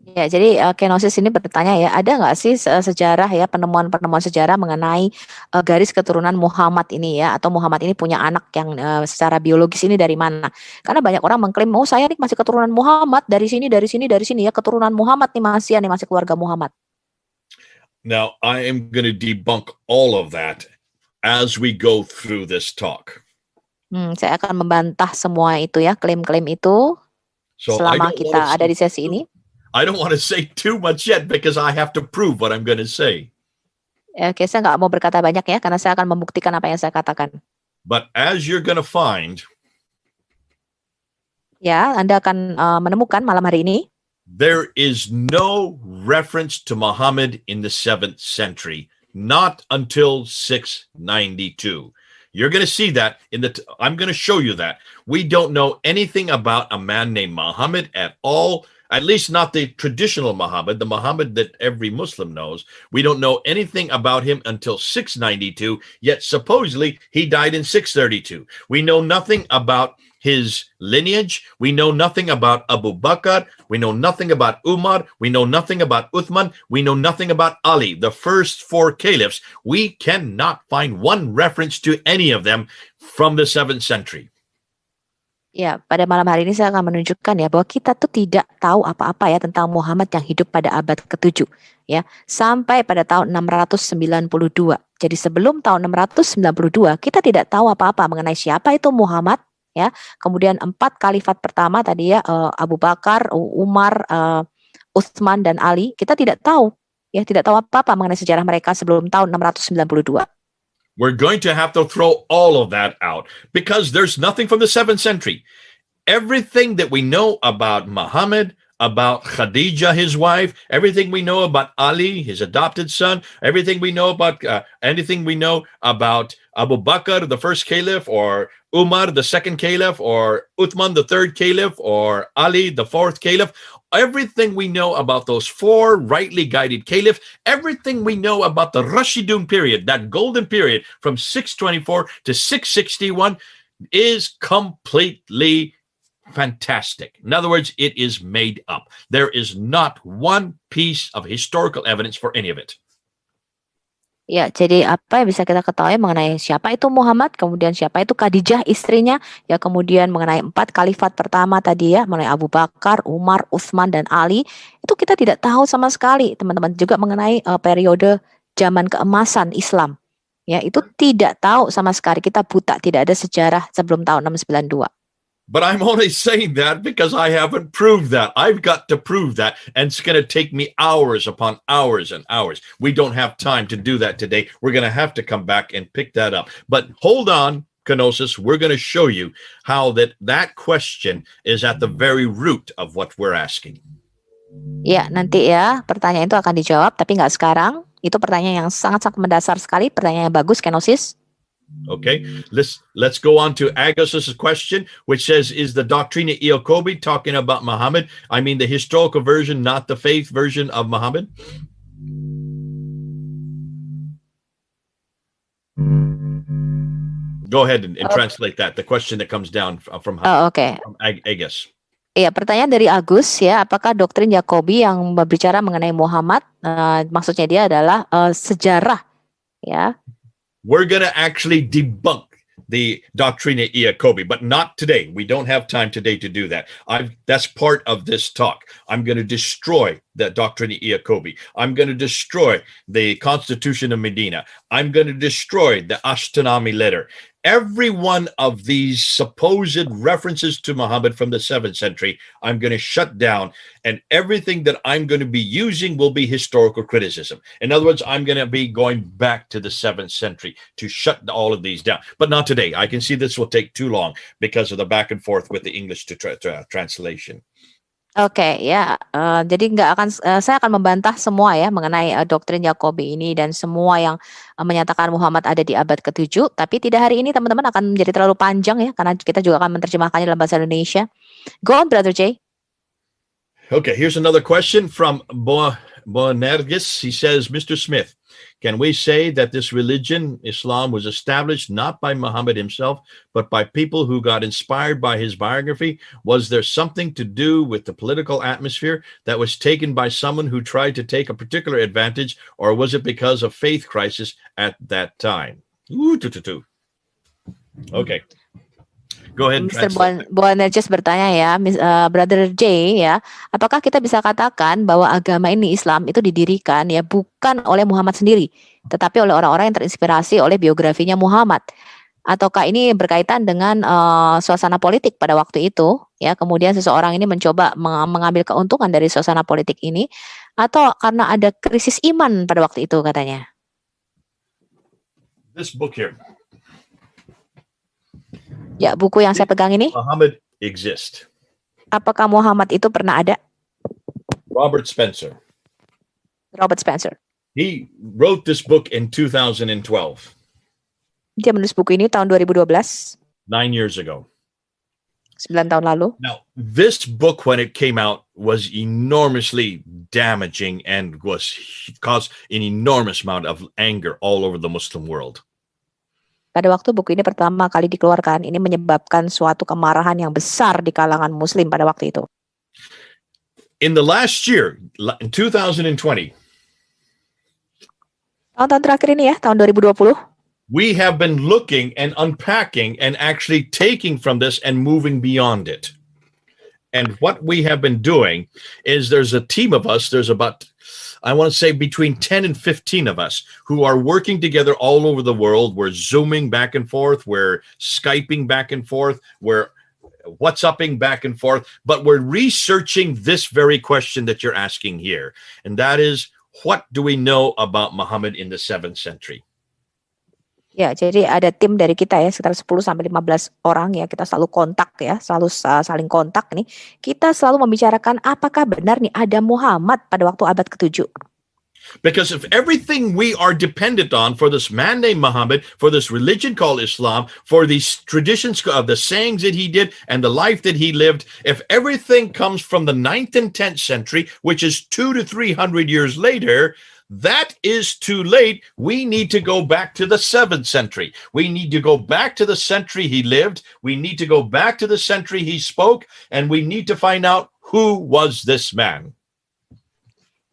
Ya, jadi kenosis ini bertanya ya, ada nggak sih sejarah ya, penemuan-penemuan sejarah mengenai garis keturunan Muhammad ini ya, atau Muhammad ini punya anak yang secara biologis ini dari mana? Karena banyak orang mengklaim, oh saya nih masih keturunan Muhammad dari sini ya, keturunan Muhammad nih masih keluarga Muhammad. Now, I am going to debunk all of that as we go through this talk. Saya akan membantah semua itu ya, klaim-klaim itu selama kita ada di sesi ini. I don't want to say too much yet because I have to prove what I'm going to say. Oke, saya nggak mau berkata banyak ya, karena saya akan membuktikan apa yang saya katakan. But as you're going to find, ya, Anda akan menemukan malam hari ini, there is no reference to Muhammad in the 7th century, not until 692. You're going to see that I'm going to show you that. We don't know anything about a man named Muhammad at all. At least not the traditional Muhammad, the Muhammad that every Muslim knows. We don't know anything about him until 692, yet supposedly he died in 632. We know nothing about his lineage. We know nothing about Abu Bakr. We know nothing about Umar. We know nothing about Uthman. We know nothing about Ali, the first 4 caliphs. We cannot find one reference to any of them from the 7th century. Ya, pada malam hari ini saya akan menunjukkan ya bahwa kita tuh tidak tahu apa-apa ya tentang Muhammad yang hidup pada abad ke-7 ya, sampai pada tahun 692. Jadi sebelum tahun 692 kita tidak tahu apa-apa mengenai siapa itu Muhammad ya. Kemudian 4 khalifat pertama tadi ya, Abu Bakar, Umar, Uthman dan Ali, kita tidak tahu ya, tidak tahu apa-apa mengenai sejarah mereka sebelum tahun 692. We're going to have to throw all of that out because there's nothing from the 7th century. Everything that we know about Muhammad, about Khadija, his wife, everything we know about Ali, his adopted son, everything we know about anything we know about Abu Bakr, the first caliph, or Umar, the second caliph, or Uthman, the third caliph, or Ali, the 4th caliph. Everything we know about those 4 rightly guided caliphs, everything we know about the Rashidun period, that golden period from 624 to 661 is completely fantastic. In other words, it is made up. There is not one piece of historical evidence for any of it. Ya, jadi apa yang bisa kita ketahui mengenai siapa itu Muhammad, kemudian siapa itu Khadijah istrinya, ya kemudian mengenai 4 khalifat pertama tadi ya, mengenai Abu Bakar, Umar, Uthman dan Ali, itu kita tidak tahu sama sekali, teman-teman. Juga mengenai periode zaman keemasan Islam. Ya, itu tidak tahu sama sekali, kita buta, tidak ada sejarah sebelum tahun 692. But I'm only saying that because I haven't proved that. I've got to prove that, and it's going to take me hours upon hours and hours. We don't have time to do that today. We're going to have to come back and pick that up. But hold on, Kenosis. We're going to show you how that question is at the very root of what we're asking. Ya, nanti ya pertanyaan itu akan dijawab, tapi nggak sekarang. Itu pertanyaan yang sangat-sangat mendasar sekali, pertanyaan yang bagus, Kenosis. Okay, let's go on to Agus's question, which says, is the Doctrina Iacobi talking about Muhammad? I mean the historical version, not the faith version of Muhammad? Go ahead and translate that, the question that comes down from Agus. Iya, pertanyaan dari Agus ya, apakah doktrin Yakobi yang berbicara mengenai Muhammad, maksudnya dia adalah sejarah ya. We're going to actually debunk the Doctrina Iacobi, but not today. We don't have time today to do that. That's part of this talk. I'm going to destroy the Doctrina Iacobi. I'm going to destroy the Constitution of Medina. I'm going to destroy the Ashkenazi letter. every one of these supposed references to Muhammad from the 7th century, I'm going to shut down, and everything that I'm going to be using will be historical criticism. In other words, I'm going to be going back to the 7th century to shut all of these down. But not today. I can see this will take too long because of the back and forth with the English to translation. Oke, ya. Jadi nggak akan saya akan membantah semua ya mengenai doktrin Yakobi ini dan semua yang menyatakan Muhammad ada di abad ke-7. Tapi tidak hari ini, teman-teman, akan menjadi terlalu panjang ya karena kita juga akan menerjemahkannya dalam bahasa Indonesia. Go on, Brother Jay. Okay, here's another question from Boanergis. He says, Mr. Smith, can we say that this religion, Islam, was established not by Muhammad himself, but by people who got inspired by his biography? Was there something to do with the political atmosphere that was taken by someone who tried to take a particular advantage, or was it because of faith crisis at that time? Okay. Go ahead. Mr. Boanerges bertanya ya, Brother J ya, apakah kita bisa katakan bahwa agama ini, Islam, itu didirikan ya bukan oleh Muhammad sendiri, tetapi oleh orang-orang yang terinspirasi oleh biografinya Muhammad? Ataukah ini berkaitan dengan suasana politik pada waktu itu ya, kemudian seseorang ini mencoba mengambil keuntungan dari suasana politik ini, atau karena ada krisis iman pada waktu itu katanya? This book here. Ya, buku yang saya pegang ini. Muhammad exist. Apakah Muhammad itu pernah ada? Robert Spencer. Robert Spencer. He wrote this book in 2012. Dia menulis buku ini tahun 2012. 9 years ago. 9 tahun lalu. Now, this book, when it came out, was enormously damaging and caused an enormous amount of anger all over the Muslim world. Pada waktu buku ini pertama kali dikeluarkan, ini menyebabkan suatu kemarahan yang besar di kalangan Muslim pada waktu itu. In the last year, in 2020, tahun terakhir ini ya, tahun 2020, we have been looking and unpacking and actually taking from this and moving beyond it. And what we have been doing is there's a team of us, there's about, I want to say between 10 and 15 of us who are working together all over the world. We're Zooming back and forth. We're Skyping back and forth. We're WhatsApping back and forth. But we're researching this very question that you're asking here. And that is, what do we know about Muhammad in the 7th century? Ya, jadi ada tim dari kita ya, sekitar 10-15 orang ya, kita selalu kontak ya, selalu saling kontak nih. Kita selalu membicarakan apakah benar nih ada Muhammad pada waktu abad ke-7. Because if everything we are dependent on for this man named Muhammad, for this religion called Islam, for these traditions of the sayings that he did and the life that he lived, if everything comes from the 9th and 10th century, which is 200 to 300 years later, that is too late. We need to go back to the 7th century. We need to go back to the century he lived. We need to go back to the century he spoke. And we need to find out who was this man.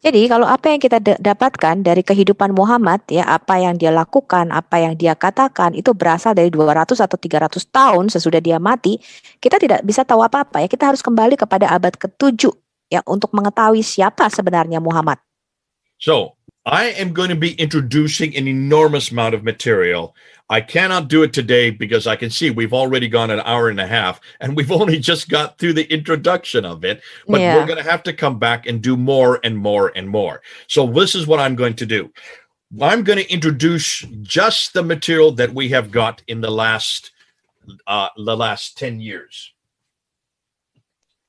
Jadi kalau apa yang kita dapatkan dari kehidupan Muhammad ya, apa yang dia lakukan, apa yang dia katakan itu berasal dari 200 atau 300 tahun sesudah dia mati, kita tidak bisa tahu apa-apa ya. Kita harus kembali kepada abad ke-7 ya untuk mengetahui siapa sebenarnya Muhammad. So, I am going to be introducing an enormous amount of material. I cannot do it today because I can see we've already gone an hour and a half and we've only just got through the introduction of it. But we're going to have to come back and do more and more and more. So this is what I'm going to do. I'm going to introduce just the material that we have got in the last 10 years.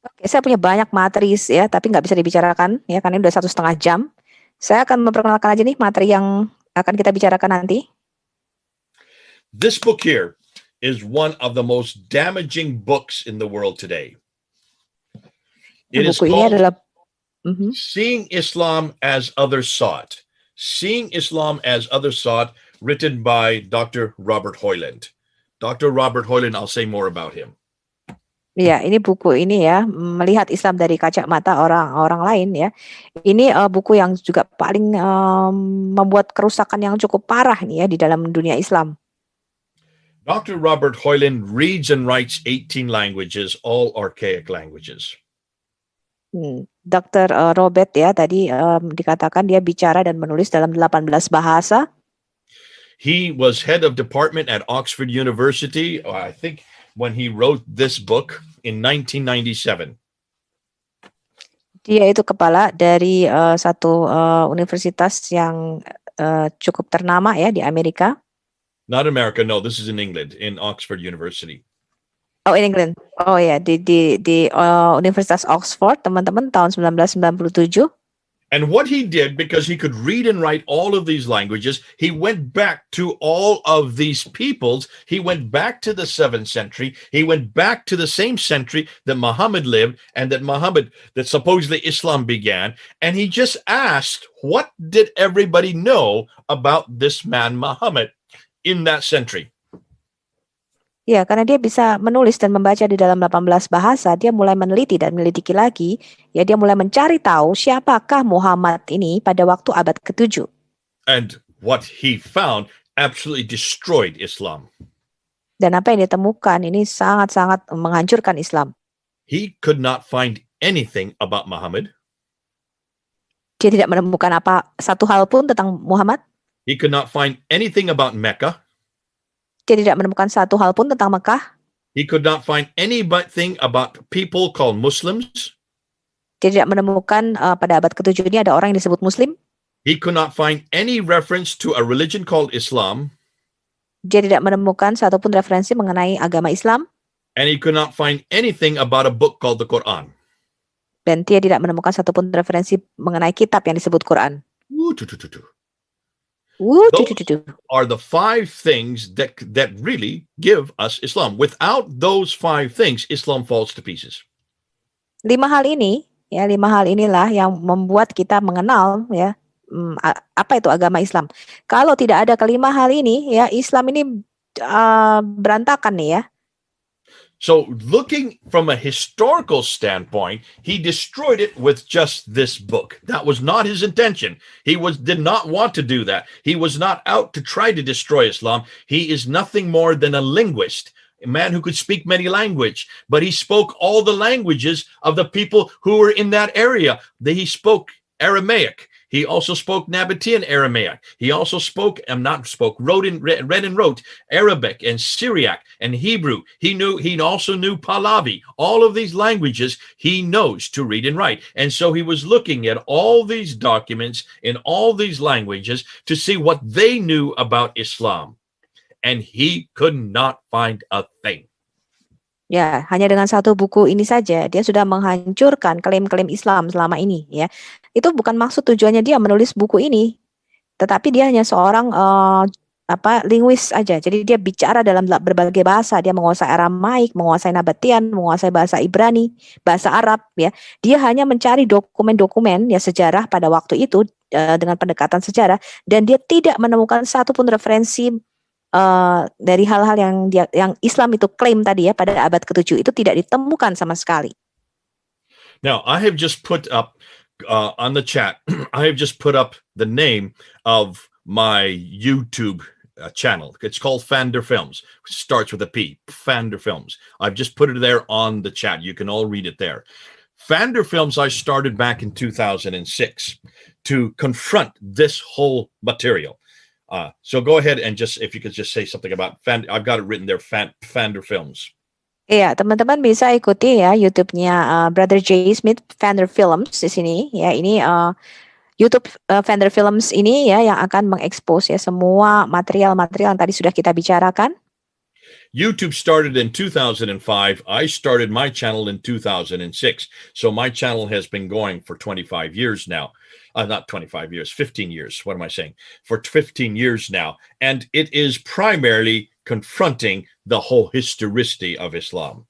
Oke, saya punya banyak materi ya, tapi nggak bisa dibicarakan ya, karena ini udah 1,5 jam. Saya akan memperkenalkan aja nih materi yang akan kita bicarakan nanti. This book here is one of the most damaging books in the world today. It is called Seeing Islam as Others Saw It. Seeing Islam as Others Saw It, written by Dr. Robert Hoyland. Dr. Robert Hoyland, I'll say more about him. Ya, ini buku ini ya, melihat Islam dari kacamata orang-orang lain ya. Ini buku yang juga paling membuat kerusakan yang cukup parah nih ya di dalam dunia Islam. Dr. Robert Hoyland reads and writes 18 languages, all archaic languages. Dr. Robert ya tadi dikatakan dia bicara dan menulis dalam 18 bahasa. He was head of department at Oxford University, I think, when he wrote this book in 1997. Dia itu kepala dari satu universitas yang cukup ternama ya di Amerika. Not America, no, this is in England, in Oxford University. Oh, in England. Oh ya, di Universitas Oxford, teman-teman, tahun 1997. And what he did, because he could read and write all of these languages, he went back to all of these peoples. He went back to the 7th century. He went back to the same century that Muhammad lived and that supposedly Islam began. And he just asked, what did everybody know about this man Muhammad in that century? Ya, karena dia bisa menulis dan membaca di dalam 18 bahasa, dia mulai meneliti dan menyelidiki lagi. Ya, dia mulai mencari tahu siapakah Muhammad ini pada waktu abad ke-7. And what he found absolutely destroyed Islam. Dan apa yang ditemukan ini sangat-sangat menghancurkan Islam. He could not find anything about Muhammad. Dia tidak menemukan satu hal pun tentang Muhammad. He could not find anything about Mecca. Dia tidak menemukan satu hal pun tentang Mekah. He could not find anything about people called Muslims. Dia tidak menemukan pada abad ke-7 ini ada orang yang disebut Muslim. He could not find any reference to a religion called Islam. Dia tidak menemukan satupun referensi mengenai agama Islam. And he could not find anything about a book called the Quran. Dan dia tidak menemukan satupun referensi mengenai kitab yang disebut Quran. Those are the 5 things that really give us Islam. Without those 5 things, Islam falls to pieces. 5 hal inilah yang membuat kita mengenal ya apa itu agama Islam. Kalau tidak ada kelima hal ini, ya Islam ini berantakan nih ya. So looking from a historical standpoint, he destroyed it with just this book. That was not his intention. He did not want to do that. He was not out to try to destroy Islam. He is nothing more than a linguist, a man who could speak many languages, but he spoke all the languages of the people who were in that area. He spoke Aramaic. He also spoke Nabatean Aramaic. He also read and wrote Arabic and Syriac and Hebrew. He also knew Pahlavi. All of these languages he knows to read and write. And so he was looking at all these documents in all these languages to see what they knew about Islam. And he could not find a thing. Ya, hanya dengan satu buku ini saja dia sudah menghancurkan klaim-klaim Islam selama ini ya. Itu bukan maksud tujuannya dia menulis buku ini. Tetapi dia hanya seorang linguis aja. Jadi dia bicara dalam berbagai bahasa. Dia menguasai Aramaik, menguasai Nabatean, menguasai bahasa Ibrani, bahasa Arab ya. Dia hanya mencari dokumen-dokumen ya sejarah pada waktu itu dengan pendekatan sejarah dan dia tidak menemukan satupun referensi dari hal-hal yang Islam itu klaim tadi ya pada abad ke-7 itu tidak ditemukan sama sekali. Now, I have just put up on the chat, I have just put up the name of my YouTube channel. It's called Fander Films. It starts with a P, Fander Films. I've just put it there on the chat. You can all read it there. Fander Films I started back in 2006 to confront this whole material. So go ahead and if you could just say something about I've got it written there, Fander Films. Iya, teman-teman bisa ikuti ya YouTube-nya Brother J. Smith, Fander Films di sini. Ya, ini YouTube Fander Films ini ya yang akan mengekspos ya semua material-material yang tadi sudah kita bicarakan. YouTube started in 2005. I started my channel in 2006. So my channel has been going for 25 years now. Not 25 years, 15 years. What am I saying? For 15 years now. And it is primarily confronting the whole historicity of Islam.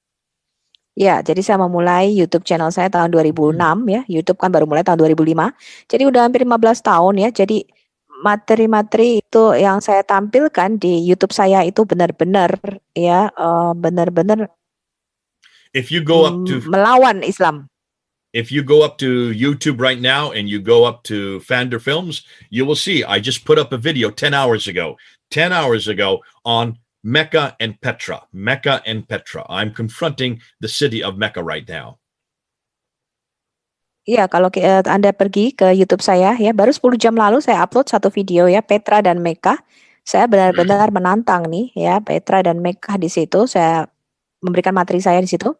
Ya, jadi saya memulai YouTube channel saya tahun 2006 ya. YouTube kan baru mulai tahun 2005. Jadi udah hampir 15 tahun ya. Jadi materi-materi itu yang saya tampilkan di YouTube saya itu benar-benar ya benar-benar melawan Islam. If you go up to YouTube right now and you go up to Fander Films, you will see I just put up a video 10 hours ago on Mecca and Petra. Mecca and Petra. I'm confronting the city of Mecca right now. Iya, kalau Anda pergi ke YouTube saya ya, baru 10 jam lalu saya upload satu video ya, Petra dan Mekah. Saya benar-benar menantang nih ya Petra dan Mekah di situ. Saya memberikan materi saya di situ.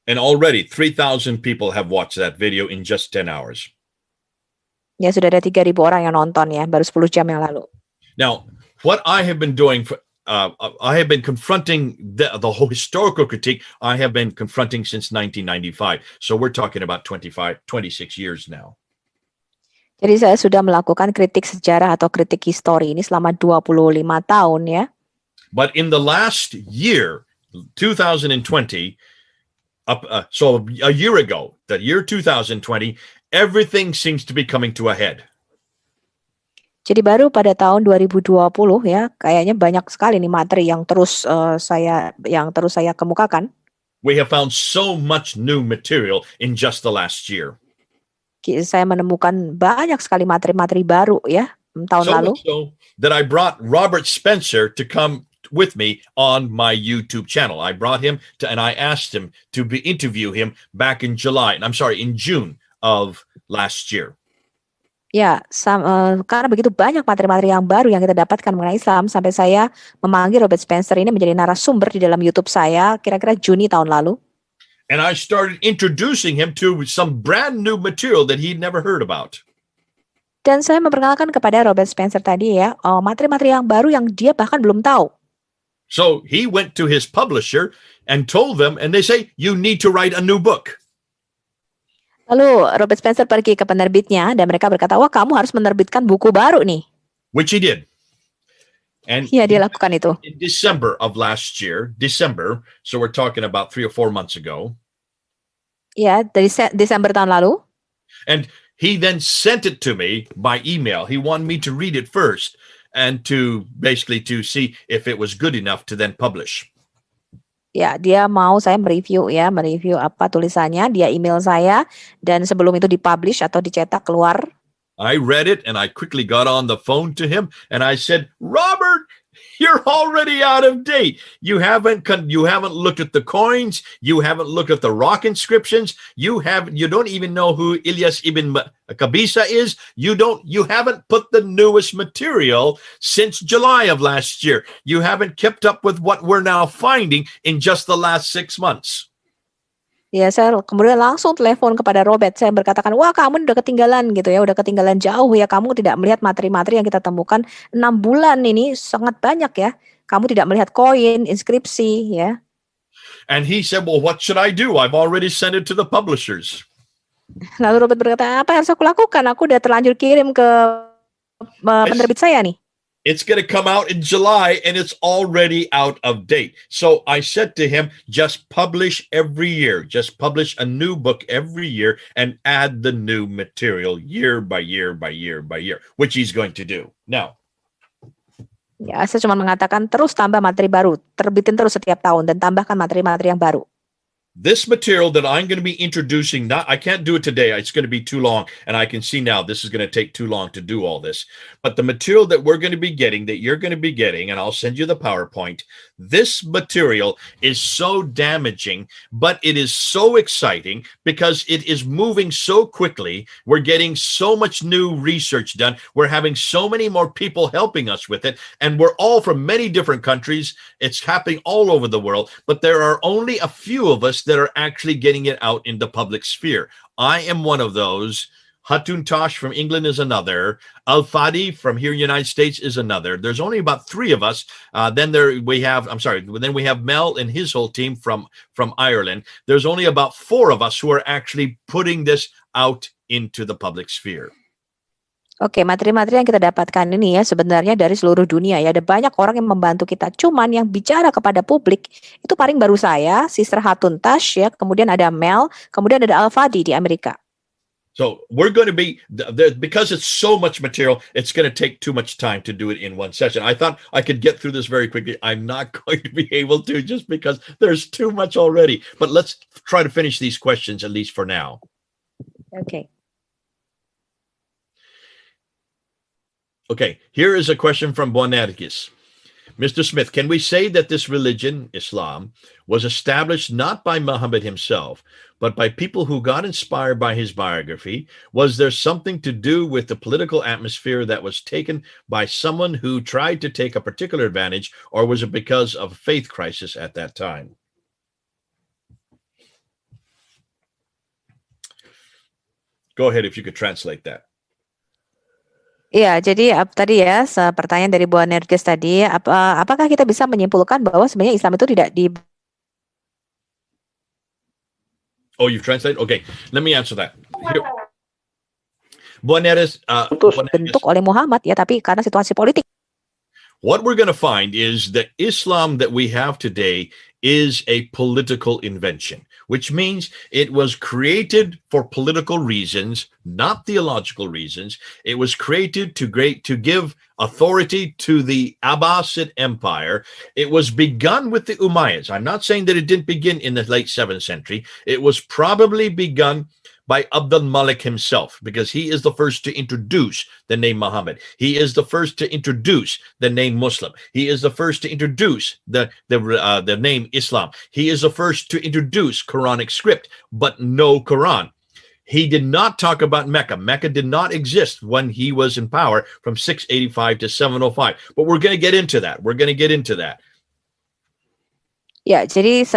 And already 3,000 people have watched that video in just 10 hours. Ya sudah ada 3.000 orang yang nonton ya baru 10 jam yang lalu. Now, what I have been doing, I have been confronting the whole historical critique. I have been confronting since 1995. So we're talking about 26 years now. Jadi saya sudah melakukan kritik sejarah atau kritik histori ini selama 25 tahun ya. But in the last year, 2020, so a year ago, the year 2020, everything seems to be coming to a head. Jadi baru pada tahun 2020 ya, kayaknya banyak sekali nih materi yang terus saya kemukakan. We have found so much new material in just the last year. Saya menemukan banyak sekali materi-materi baru ya tahun lalu. So that I brought Robert Spencer to come with me on my YouTube channel. I brought him and I asked him to interview him back in June of last year. Ya, karena begitu banyak materi-materi yang baru yang kita dapatkan mengenai Islam, sampai saya memanggil Robert Spencer ini menjadi narasumber di dalam YouTube saya kira-kira Juni tahun lalu. And I started introducing him to some brand new material that he'd never heard about. Dan saya memperkenalkan kepada Robert Spencer tadi ya, materi-materi yang baru yang dia bahkan belum tahu. So he went to his publisher and told them, and they say, you need to write a new book. Lalu Robert Spencer pergi ke penerbitnya dan mereka berkata, wah kamu harus menerbitkan buku baru nih. Which he did. And ya, dia lakukan itu. In December of last year, so we're talking about 3 or 4 months ago. Ya, dari Desember tahun lalu. And he then sent it to me by email. He wanted me to read it first and to see if it was good enough to then publish. Ya, dia mau saya mereview apa tulisannya, dia email saya dan sebelum itu dipublish atau dicetak keluar. I read it and I quickly got on the phone to him and I said, Robert, you're already out of date. You haven't looked at the coins. You haven't looked at the rock inscriptions. You don't even know who Ilyas ibn Qabisa is. You haven't put the newest material since July of last year. You haven't kept up with what we're now finding in just the last 6 months. Ya, saya kemudian langsung telepon kepada Robert. Saya berkatakan, wah kamu udah ketinggalan gitu ya, udah ketinggalan jauh ya. Kamu tidak melihat materi-materi yang kita temukan 6 bulan ini sangat banyak ya. Kamu tidak melihat koin, inskripsi ya. And he said, well, what should I do? I've already sent it to the publishers. Lalu Robert berkata, apa yang harus aku lakukan? Aku udah terlanjur kirim ke penerbit saya nih. It's going to come out in July and it's already out of date. So I said to him, just publish every year. Just publish a new book every year and add the new material year by year by year by year, which he's going to do. Now, ya, saya cuma mengatakan terus tambah materi baru, terbitin terus setiap tahun dan tambahkan materi-materi yang baru. This material that I'm going to be introducing, I can't do it today. It's going to be too long. And I can see now this is going to take too long to do all this. But the material that we're going to be getting, that you're going to be getting, and I'll send you the PowerPoint, this material is so damaging, but it is so exciting because it is moving so quickly. We're getting so much new research done. We're having so many more people helping us with it. And we're all from many different countries. It's happening all over the world. But there are only a few of us that are actually getting it out in the public sphere. I am one of those. Hatun Tosh from England is another. Al Fadi from here in the United States is another. There's only about 3 of us. Then we have Mel and his whole team from Ireland. There's only about 4 of us who are actually putting this out into the public sphere. Oke, materi-materi yang kita dapatkan ini ya sebenarnya dari seluruh dunia ya. Ada banyak orang yang membantu kita. Cuman yang bicara kepada publik itu paling baru saya, Sister Hatun Tash ya. Kemudian ada Mel, kemudian ada Al Fadi di Amerika. So we're going to be, because it's so much material, it's going to take too much time to do it in one session. I thought I could get through this very quickly. I'm not going to be able to just because there's too much already. But let's try to finish these questions at least for now. Okay. Okay, here is a question from Bonergis. Mr. Smith, can we say that this religion, Islam, was established not by Muhammad himself, but by people who got inspired by his biography? Was there something to do with the political atmosphere that was taken by someone who tried to take a particular advantage, or was it because of a faith crisis at that time? Go ahead if you could translate that. Iya, jadi tadi ya pertanyaan dari Bu Nerges tadi, apakah kita bisa menyimpulkan bahwa sebenarnya Islam itu tidak di Oh, you've translated? Okay, let me answer that. Here. Bu Nerges, bentuk oleh Muhammad ya, tapi karena situasi politik. What we're going to find is that Islam that we have today is a political invention, which means it was created for political reasons, not theological reasons. It was created to give authority to the Abbasid Empire. It was begun with the Umayyads. I'm not saying that it didn't begin in the late 7th century. It was probably begun by Abdul Malik himself, because he is the first to introduce the name Muhammad. He is the first to introduce the name Muslim. He is the first to introduce the name Islam. He is the first to introduce Quranic script, but no Quran. He did not talk about Mecca. Mecca did not exist when he was in power from 685 to 705. But we're going to get into that. We're going to get into that. Ya, jadi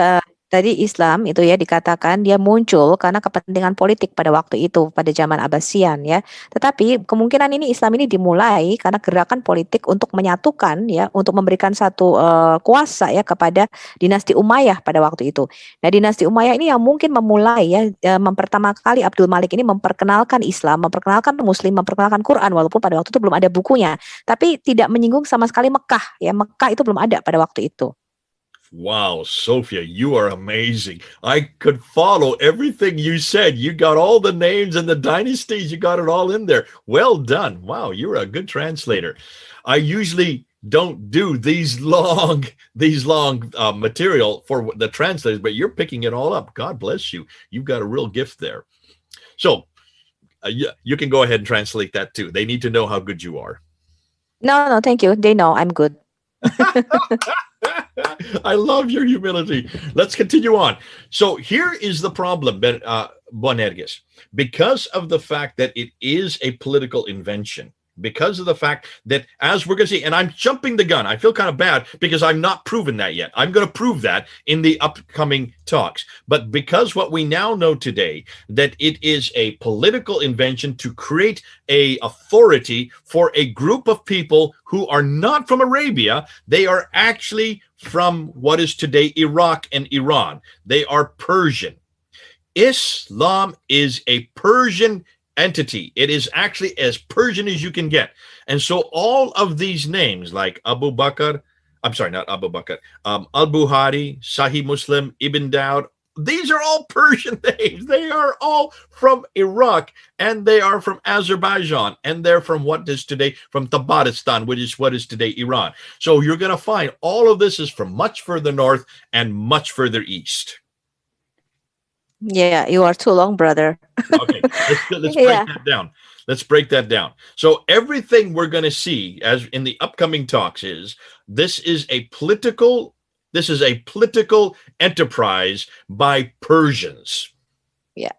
tadi Islam itu ya dikatakan dia muncul karena kepentingan politik pada waktu itu, pada zaman Abbasian ya. Tetapi kemungkinan ini Islam ini dimulai karena gerakan politik untuk menyatukan ya, untuk memberikan satu kuasa ya kepada dinasti Umayyah pada waktu itu. Nah, dinasti Umayyah ini yang mungkin memulai ya, pertama kali Abdul Malik ini memperkenalkan Islam, memperkenalkan Muslim, memperkenalkan Quran, walaupun pada waktu itu belum ada bukunya, tapi tidak menyinggung sama sekali Mekah ya. Mekah itu belum ada pada waktu itu. Wow, Sophia, you are amazing. I could follow everything you said. You got all the names and the dynasties. You got it all in there. Well done. Wow, you're a good translator. I usually don't do these long material for the translators, but you're picking it all up. God bless you. You've got a real gift there. So you can go ahead and translate that too. They need to know how good you are. No, thank you. They know I'm good. I love your humility. Let's continue on. So here is the problem, Bonerges. Because of the fact that it is a political invention, because of the fact that, as we're going to see, and I'm jumping the gun, I feel kind of bad because I'm not proven that yet. I'm going to prove that in the upcoming talks. But because what we now know today, that it is a political invention to create a authority for a group of people who are not from Arabia. They are actually from what is today Iraq and Iran. They are Persian. Islam is a Persian entity. It is actually as Persian as you can get. And so all of these names like Abu Bakr, I'm sorry, not Abu Bakr, Al-Bukhari, Sahih Muslim, Ibn Dawud, these are all Persian names. They are all from Iraq, and they are from Azerbaijan, and they're from what is today, from Tabaristan, which is what is today Iran. So you're going to find all of this is from much further north and much further east. Yeah, you are too long, brother. Okay, let's break that down. Let's break that down. So everything we're going to see as in the upcoming talks is this is a political enterprise by Persians. Ya.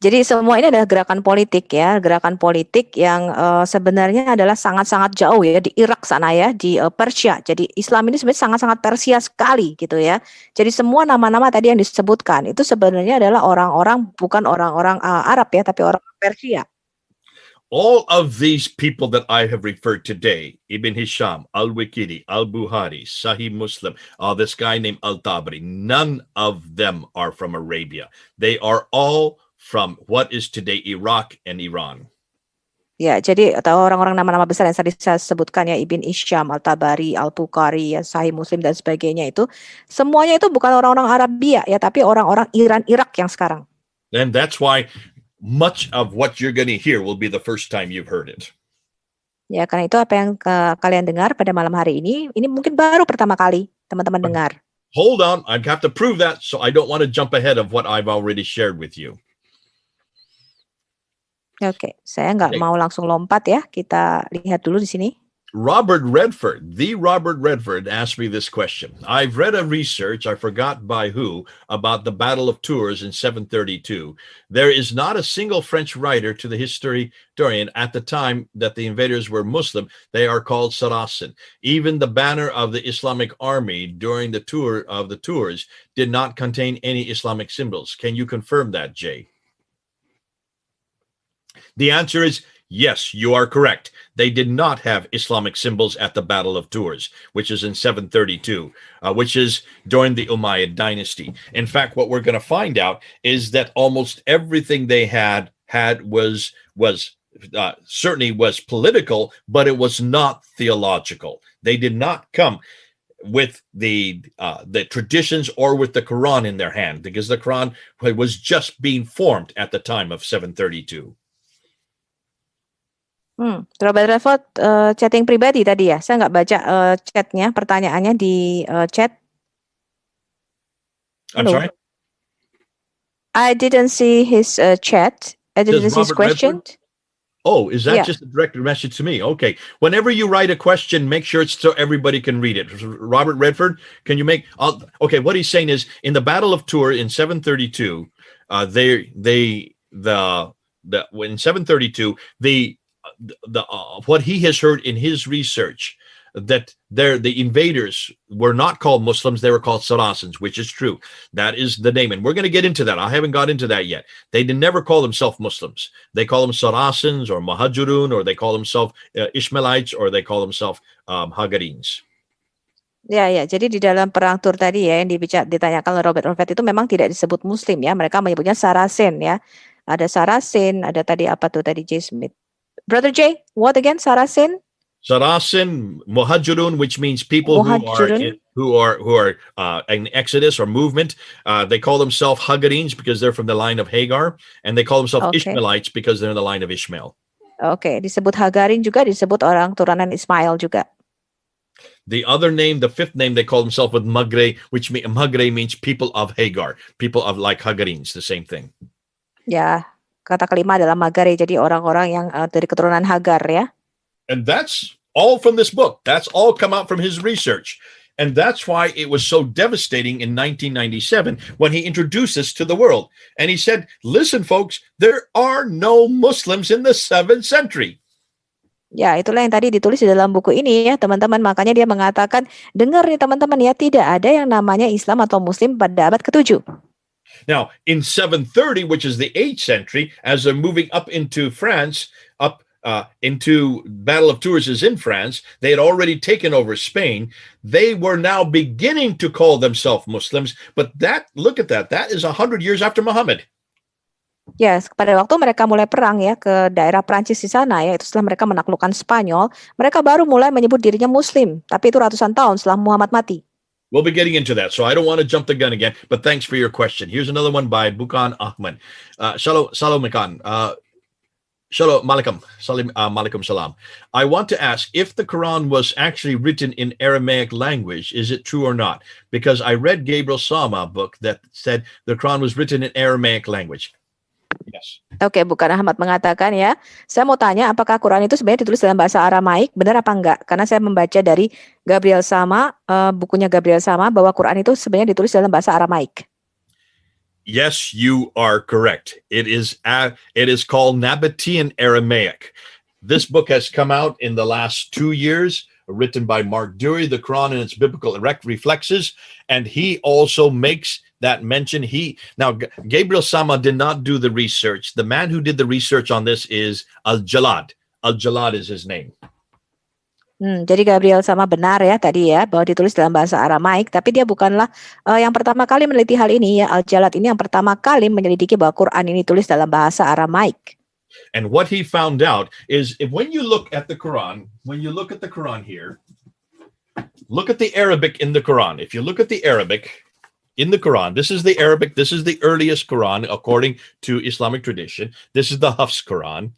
Jadi semua ini adalah gerakan politik ya, gerakan politik yang sebenarnya adalah sangat-sangat jauh ya di Irak sana ya, di Persia. Jadi Islam ini sebenarnya sangat-sangat Persia sekali gitu ya. Jadi semua nama-nama tadi yang disebutkan itu sebenarnya adalah orang-orang, bukan orang-orang Arab ya, tapi orang Persia. All of these people that I have referred today, Ibn Hisham, Al-Waqidi, Al-Bukhari, Sahih Muslim, this guy named Al-Tabari, none of them are from Arabia. They are all from what is today Iraq and Iran. Ya, jadi atau orang-orang nama-nama besar yang tadi saya sebutkan ya, Ibn Hisham, Al-Tabari, Al-Bukhari, ya, Sahih Muslim dan sebagainya itu, semuanya itu bukan orang-orang Arabia ya, tapi orang-orang Iran, Irak yang sekarang. And that's why much of what you're going to hear will be the first time you've heard it. Ya, karena itu apa yang kalian dengar pada malam hari ini mungkin baru pertama kali teman-teman dengar. Hold on, I have to prove that, so I don't want to jump ahead of what I've already shared with you. Oke, saya nggak mau langsung lompat ya. Kita lihat dulu di sini. the Robert Redford asked me this question. I've read a research, I forgot by who, about the Battle of Tours in 732. There is not a single French writer to the historian at the time that the invaders were Muslim. They are called Saracen. Even the banner of the Islamic army during the tour of the Tours did not contain any Islamic symbols. Can you confirm that, Jay? The answer is yes, you are correct. They did not have Islamic symbols at the Battle of Tours, which is in 732, which is during the Umayyad dynasty. In fact, what we're going to find out is that almost everything they had was certainly was political, but it was not theological. They did not come with the traditions or with the Quran in their hand, because the Quran was just being formed at the time of 732. Robert Redford chatting pribadi tadi ya. Saya nggak baca chatnya, pertanyaannya di chat. I'm sorry? I didn't see his chat. I didn't see his question. Oh, is that just a direct message to me? Okay. Whenever you write a question, make sure it's so everybody can read it. Robert Redford, can you make... okay, what he's saying is, in the Battle of Tours in 732, in 732, what he has heard in his research, that the invaders were not called Muslims, they were called Saracens, which is true. That is the name, and we're going to get into that. I haven't got into that yet. They never call themselves Muslims. They call them Saracens or Muhajirun, or they call themselves Ishmaelites, or they call themselves Hagarins. Ya, jadi di dalam perang Tur tadi ya, yang ditanyakan oleh Robert Redford itu memang tidak disebut Muslim ya, mereka menyebutnya Saracen ya. Ada Saracen, ada tadi apa tuh tadi J. Smith. Brother Jay, what again? Saracen? Saracen, Muhajirun, which means people who are in Exodus or movement. They call themselves Hagarins because they're from the line of Hagar, and they call themselves Ishmaelites because they're in the line of Ishmael. Disebut Hagarin juga, disebut orang turunan Ismail juga. The other name, the fifth name, they call themselves with Magre, which Magre means people of Hagar, people of like Hagarins, the same thing. Ya. Kata kelima adalah Magare, jadi orang-orang yang dari keturunan Hagar ya. And that's all from this book. That's all come out from his research. And that's why it was so devastating in 1997 when he introduced this to the world. And he said, listen, folks, there are no Muslims in the 7th century. Ya, itulah yang tadi ditulis di dalam buku ini ya, teman-teman. Makanya dia mengatakan, dengar nih teman-teman ya, tidak ada yang namanya Islam atau Muslim pada abad ke-7. Now, in 730, which is the 8th century, as they're moving up into France, into Battle of Tours is in France, they had already taken over Spain. They were now beginning to call themselves Muslims, but look at that is 100 years after Muhammad. Yes, pada waktu mereka mulai perang ya ke daerah Prancis di sana ya, itu setelah mereka menaklukkan Spanyol, mereka baru mulai menyebut dirinya Muslim, tapi itu ratusan tahun setelah Muhammad mati. We'll be getting into that, so I don't want to jump the gun again, but thanks for your question. Here's another one by Bukan Ahmad. Shalom Mekan. Shalom Malikum. Malikum Salam. I want to ask if the Quran was actually written in Aramaic language, is it true or not? Because I read Gabriel Sama book that said the Quran was written in Aramaic language. Yes. Oke, Bukan Ahmad mengatakan ya, saya mau tanya apakah Quran itu sebenarnya ditulis dalam bahasa Aramaik, benar apa enggak? Karena saya membaca dari Gabriel Sama, bukunya Gabriel Sama, bahwa Quran itu sebenarnya ditulis dalam bahasa Aramaik. Yes, you are correct. It is called Nabatean Aramaic. This book has come out in the last 2 years, written by Mark Dury, the Quran and its biblical reflexes, and he also makes that mention. Now Gabriel Sama did not do the research. The man who did the research on this is Al-Jalad. Al-Jalad is his name. Jadi Gabriel Sama benar ya tadi ya bahwa ditulis dalam bahasa Aramaik, tapi dia bukanlah yang pertama kali meneliti hal ini ya. Al-Jalad ini yang pertama kali menyelidiki bahwa Quran ini ditulis dalam bahasa Aramaik. And what he found out is when you look at the Quran, here, look at the Arabic in the Quran. If you look at the Arabic in the Quran, this is the Arabic, this is the earliest Quran according to Islamic tradition. This is the Hafs Quran.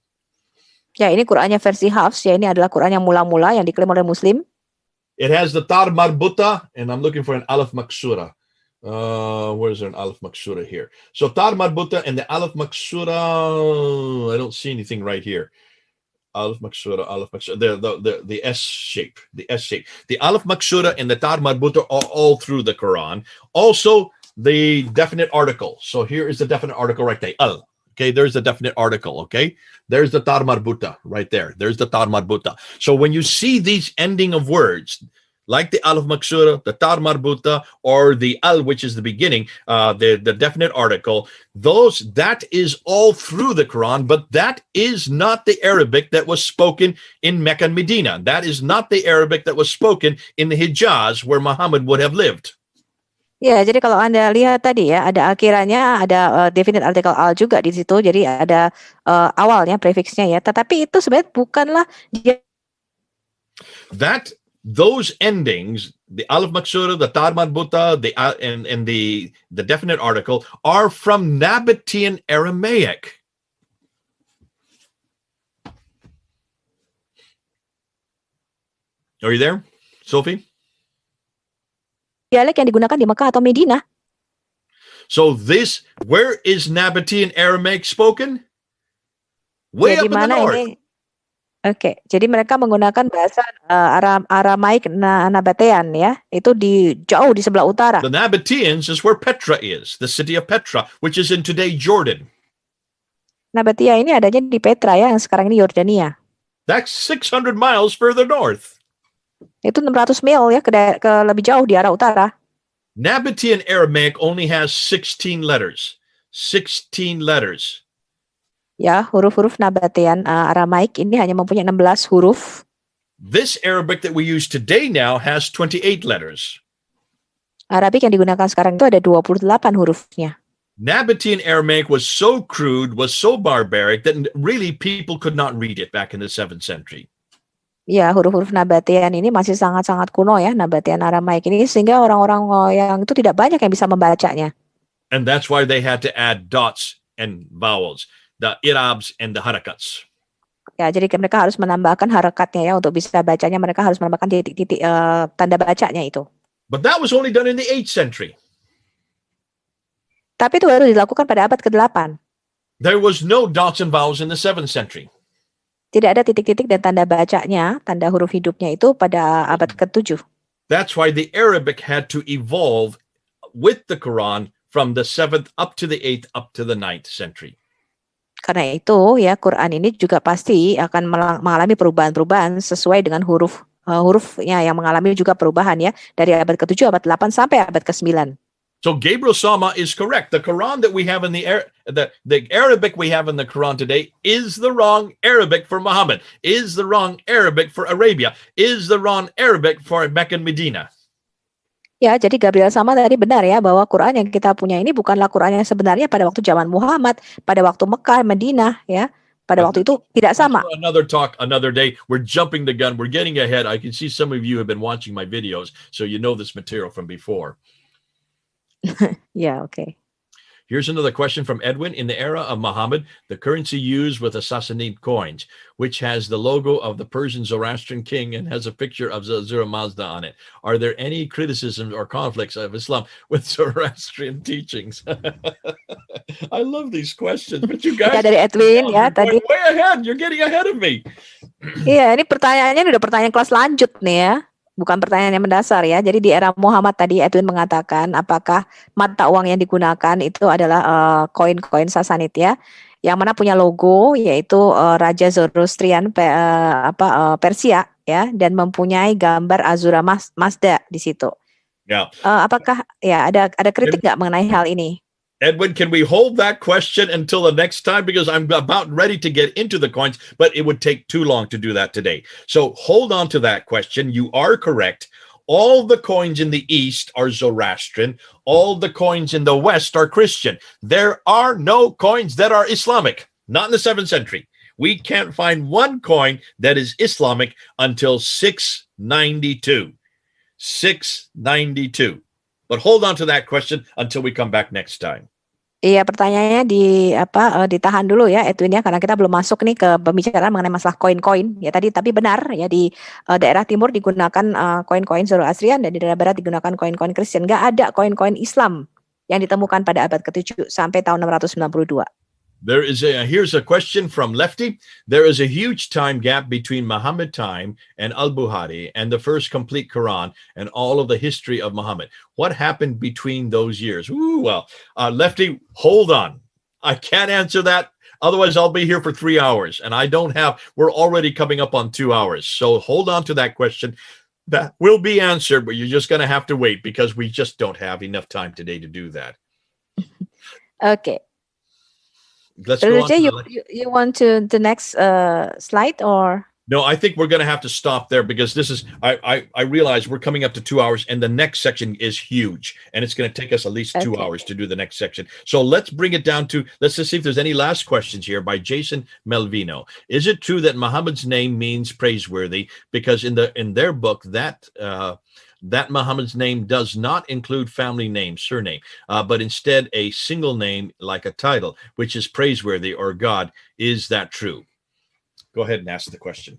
Ya, ini Qurannya versi Hafs, ya ini adalah Quran yang mula-mula yang diklaim oleh Muslim. It has the Tar Marbuta, and I'm looking for an Alif Maksura. Where is there an Alif Maksura here? So Tar Marbuta and the Alif Maksura, I don't see anything right here. Aleph Maksura, the S shape, the S shape. The Aleph Maksura and the Tar Marbuta are all through the Quran. Also, the definite article. So here is the definite article right there. Al. Okay, there's the definite article. Okay, there's the Tar Marbuta right there. There's the Tar Marbuta. So when you see these ending of words, like the Aleph Maksura, the Tar Marbuta, or the Al, which is the beginning, the definite article, that is all through the Quran, but that is not the Arabic that was spoken in Mecca and Medina. That is not the Arabic that was spoken in the Hijaz, where Muhammad would have lived. Ya, jadi kalau Anda lihat tadi ya, ada akhirannya, ada definite article al juga di situ, jadi ada awalnya, prefiksnya ya. Tetapi itu sebenarnya bukanlah dia. Those endings, the Aleph Maksura, the Tar Marbuta, and the definite article, are from Nabatean Aramaic. Are you there, Sophie? Dialek yang digunakan di Mekah atau Medina. So where is Nabatean Aramaic spoken? Way up in the north. Oke, jadi mereka menggunakan bahasa Aramaik Nabatean ya, itu jauh di sebelah utara. The Nabateans is where Petra is, the city of Petra, which is in today Jordan. Nabatea ini adanya di Petra ya, yang sekarang ini Yordania. That's 600 miles further north. Itu 600 mil ya, ke lebih jauh di arah utara. Nabatean Aramaic only has 16 letters. 16 letters. Ya, huruf-huruf Nabatean Aramaik ini hanya mempunyai 16 huruf. This Arabic that we use today now has 28 letters. Arabik yang digunakan sekarang itu ada 28 hurufnya. Nabatean Aramaic was so crude, was so barbaric that really people could not read it back in the 7th century. Ya, huruf-huruf Nabatean ini masih sangat-sangat kuno ya, Nabatean Aramaik ini, sehingga orang-orang yang itu tidak banyak yang bisa membacanya. And that's why they had to add dots and vowels, the irabs and the harakats. Ya, jadi mereka harus menambahkan harakatnya ya, untuk bisa bacanya mereka harus menambahkan titik-titik tanda bacanya itu. But that was only done in the 8th century. Tapi itu baru dilakukan pada abad ke-8. There was no dots and vowels in the 7th century. Tidak ada titik-titik dan tanda bacanya, tanda huruf hidupnya itu pada abad ke-7. That's why the Arabic had to evolve with the Quran from the 7th up to the 8th up to the 9th century. Karena itu ya, Quran ini juga pasti akan mengalami perubahan-perubahan sesuai dengan hurufnya yang mengalami juga perubahan ya, dari abad ke-7, abad ke-8 sampai abad ke-9. So Gabriel Sama is correct. The Quran that we have in the Arabic we have in the Quran today is the wrong Arabic for Muhammad, is the wrong Arabic for Arabia, is the wrong Arabic for Mecca and Medina. Ya, jadi Gabriel Sama tadi benar ya, bahwa Quran yang kita punya ini bukanlah Quran yang sebenarnya pada waktu zaman Muhammad, pada waktu Mekah, Madinah ya. Pada waktu itu tidak sama. Another talk, another day. We're jumping the gun. We're getting ahead. I can see some of you have been watching my videos, so you know this material from before. Yeah, okay. Here's another question from Edwin. In the era of Muhammad, the currency used with the Sassanid coins, which has the logo of the Persian Zoroastrian king and has a picture of Zura Mazda on it. Are there any criticisms or conflicts of Islam with Zoroastrian teachings? I love these questions, but you guys Ya, dari Edwin ya tadi. way ahead. You're getting ahead of me. Iya, ini pertanyaannya udah pertanyaan kelas lanjut nih ya. Bukan pertanyaan yang mendasar ya. Jadi di era Muhammad tadi Edwin mengatakan apakah mata uang yang digunakan itu adalah koin-koin Sasanid ya, yang mana punya logo yaitu Raja Zoroastrian Persia ya, dan mempunyai gambar Azura Mazda di situ. Yeah. Apakah ya ada kritik nggak mengenai hal ini? Edwin, can we hold that question until the next time? Because I'm about ready to get into the coins, but it would take too long to do that today. So hold on to that question. You are correct. All the coins in the East are Zoroastrian. All the coins in the West are Christian. There are no coins that are Islamic, not in the 7th century. We can't find one coin that is Islamic until 692. 692. But hold on to that question until we come back next time. Iya, pertanyaannya ditahan dulu ya Edwin ya, karena kita belum masuk nih ke pembicaraan mengenai masalah koin-koin ya tadi. Tapi benar ya, di daerah timur digunakan koin-koin Zoroastrian dan di daerah barat digunakan koin-koin Kristen. Nggak ada koin-koin Islam yang ditemukan pada abad ke-7 sampai tahun 692. Here's a question from Lefty. There is a huge time gap between Muhammad time and Al-Bukhari and the first complete Quran and all of the history of Muhammad. What happened between those years? Lefty, hold on. I can't answer that. Otherwise, I'll be here for 3 hours, and we're already coming up on 2 hours. So hold on to that question. That will be answered, but you're just going to have to wait because we just don't have enough time today to do that. Okay. Let's go on. You want to the next slide or? No, I think we're going to have to stop there because this is, I realize we're coming up to 2 hours and the next section is huge and it's going to take us at least 2 hours to do the next section. So let's bring it down to, let's just see if there's any last questions here by Jason Melvino. Is it true that Muhammad's name means praiseworthy? Because in their book that Muhammad's name does not include family name, surname, but instead a single name like a title, which is praiseworthy or God. Is that true? Go ahead and ask the question.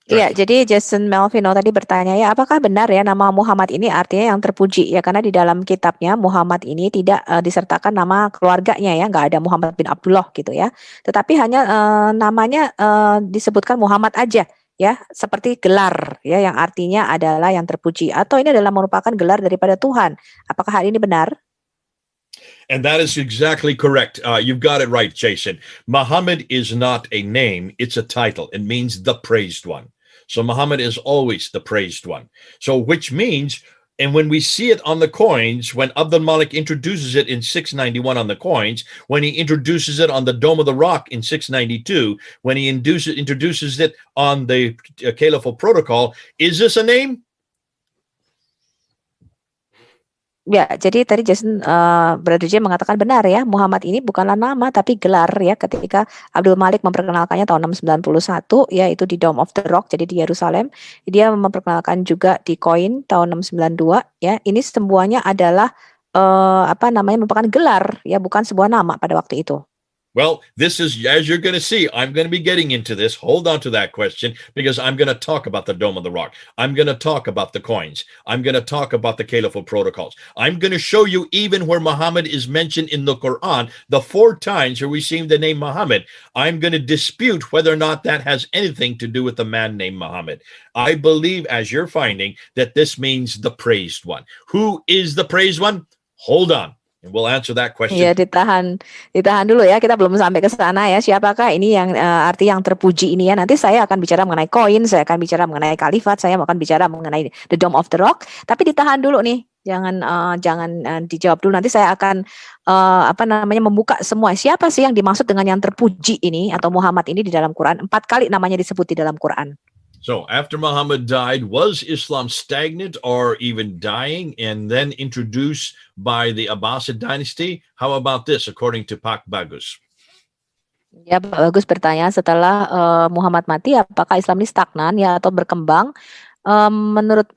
Iya, jadi Jason Melvino tadi bertanya ya, apakah benar ya nama Muhammad ini artinya yang terpuji ya? Karena di dalam kitabnya Muhammad ini tidak disertakan nama keluarganya ya, nggak ada Muhammad bin Abdullah gitu ya. Tetapi hanya namanya disebutkan Muhammad aja ya, seperti gelar ya, yang artinya adalah yang terpuji. Atau ini adalah merupakan gelar daripada Tuhan. Apakah hal ini benar? And that is exactly correct. You've got it right, Jason. Muhammad is not a name, it's a title. It means the praised one. So Muhammad is always the praised one. So which means, and when we see it on the coins, when Abdul Malik introduces it in 691 on the coins, when he introduces it on the Dome of the Rock in 692, when he introduces it on the Caliphal Protocol, is this a name? Ya, jadi tadi Jason Brother J mengatakan benar ya, Muhammad ini bukanlah nama tapi gelar ya, ketika Abdul Malik memperkenalkannya tahun 691 ya, itu di Dome of the Rock, jadi di Yerusalem. Dia memperkenalkan juga di koin tahun 692 ya. Ini semuanya adalah merupakan gelar ya, bukan sebuah nama pada waktu itu. Well, this is, as you're going to see, I'm going to be getting into this. Hold on to that question because I'm going to talk about the Dome of the Rock. I'm going to talk about the coins. I'm going to talk about the Caliphal protocols. I'm going to show you even where Muhammad is mentioned in the Quran, the 4 times where we see the name Muhammad. I'm going to dispute whether or not that has anything to do with the man named Muhammad. I believe, as you're finding, that this means the praised one. Who is the praised one? Hold on. And we'll answer that question. Ya, ditahan dulu ya, kita belum sampai ke sana ya. Siapakah ini yang arti yang terpuji ini ya? Nanti saya akan bicara mengenai koin, saya akan bicara mengenai kalifat, saya akan bicara mengenai the Dome of the Rock. Tapi ditahan dulu nih, jangan dijawab dulu. Nanti saya akan membuka semua. Siapa sih yang dimaksud dengan yang terpuji ini atau Muhammad ini di dalam Quran? 4 kali namanya disebut di dalam Quran. So after Muhammad died, was Islam stagnant or even dying and then introduced by the Abbasid dynasty? How about this, according to Pak Bagus? Ya, Pak Bagus bertanya, setelah Muhammad mati, apakah Islam ini stagnan ya atau berkembang? Menurut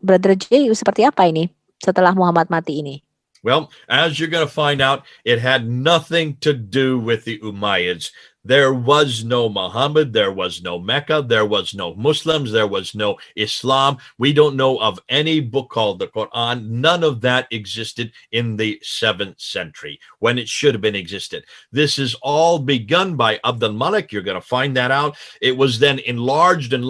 Brother J, seperti apa ini setelah Muhammad mati ini? Well, as you're going to find out, it had nothing to do with the Umayyads. There was no Muhammad, there was no Mecca, there was no Muslims, there was no Islam. We don't know of any book called the Quran. None of that existed in the 7th century when it should have been existed. This is all begun by Abdul Malik. You're going to find that out. It was then enlarged and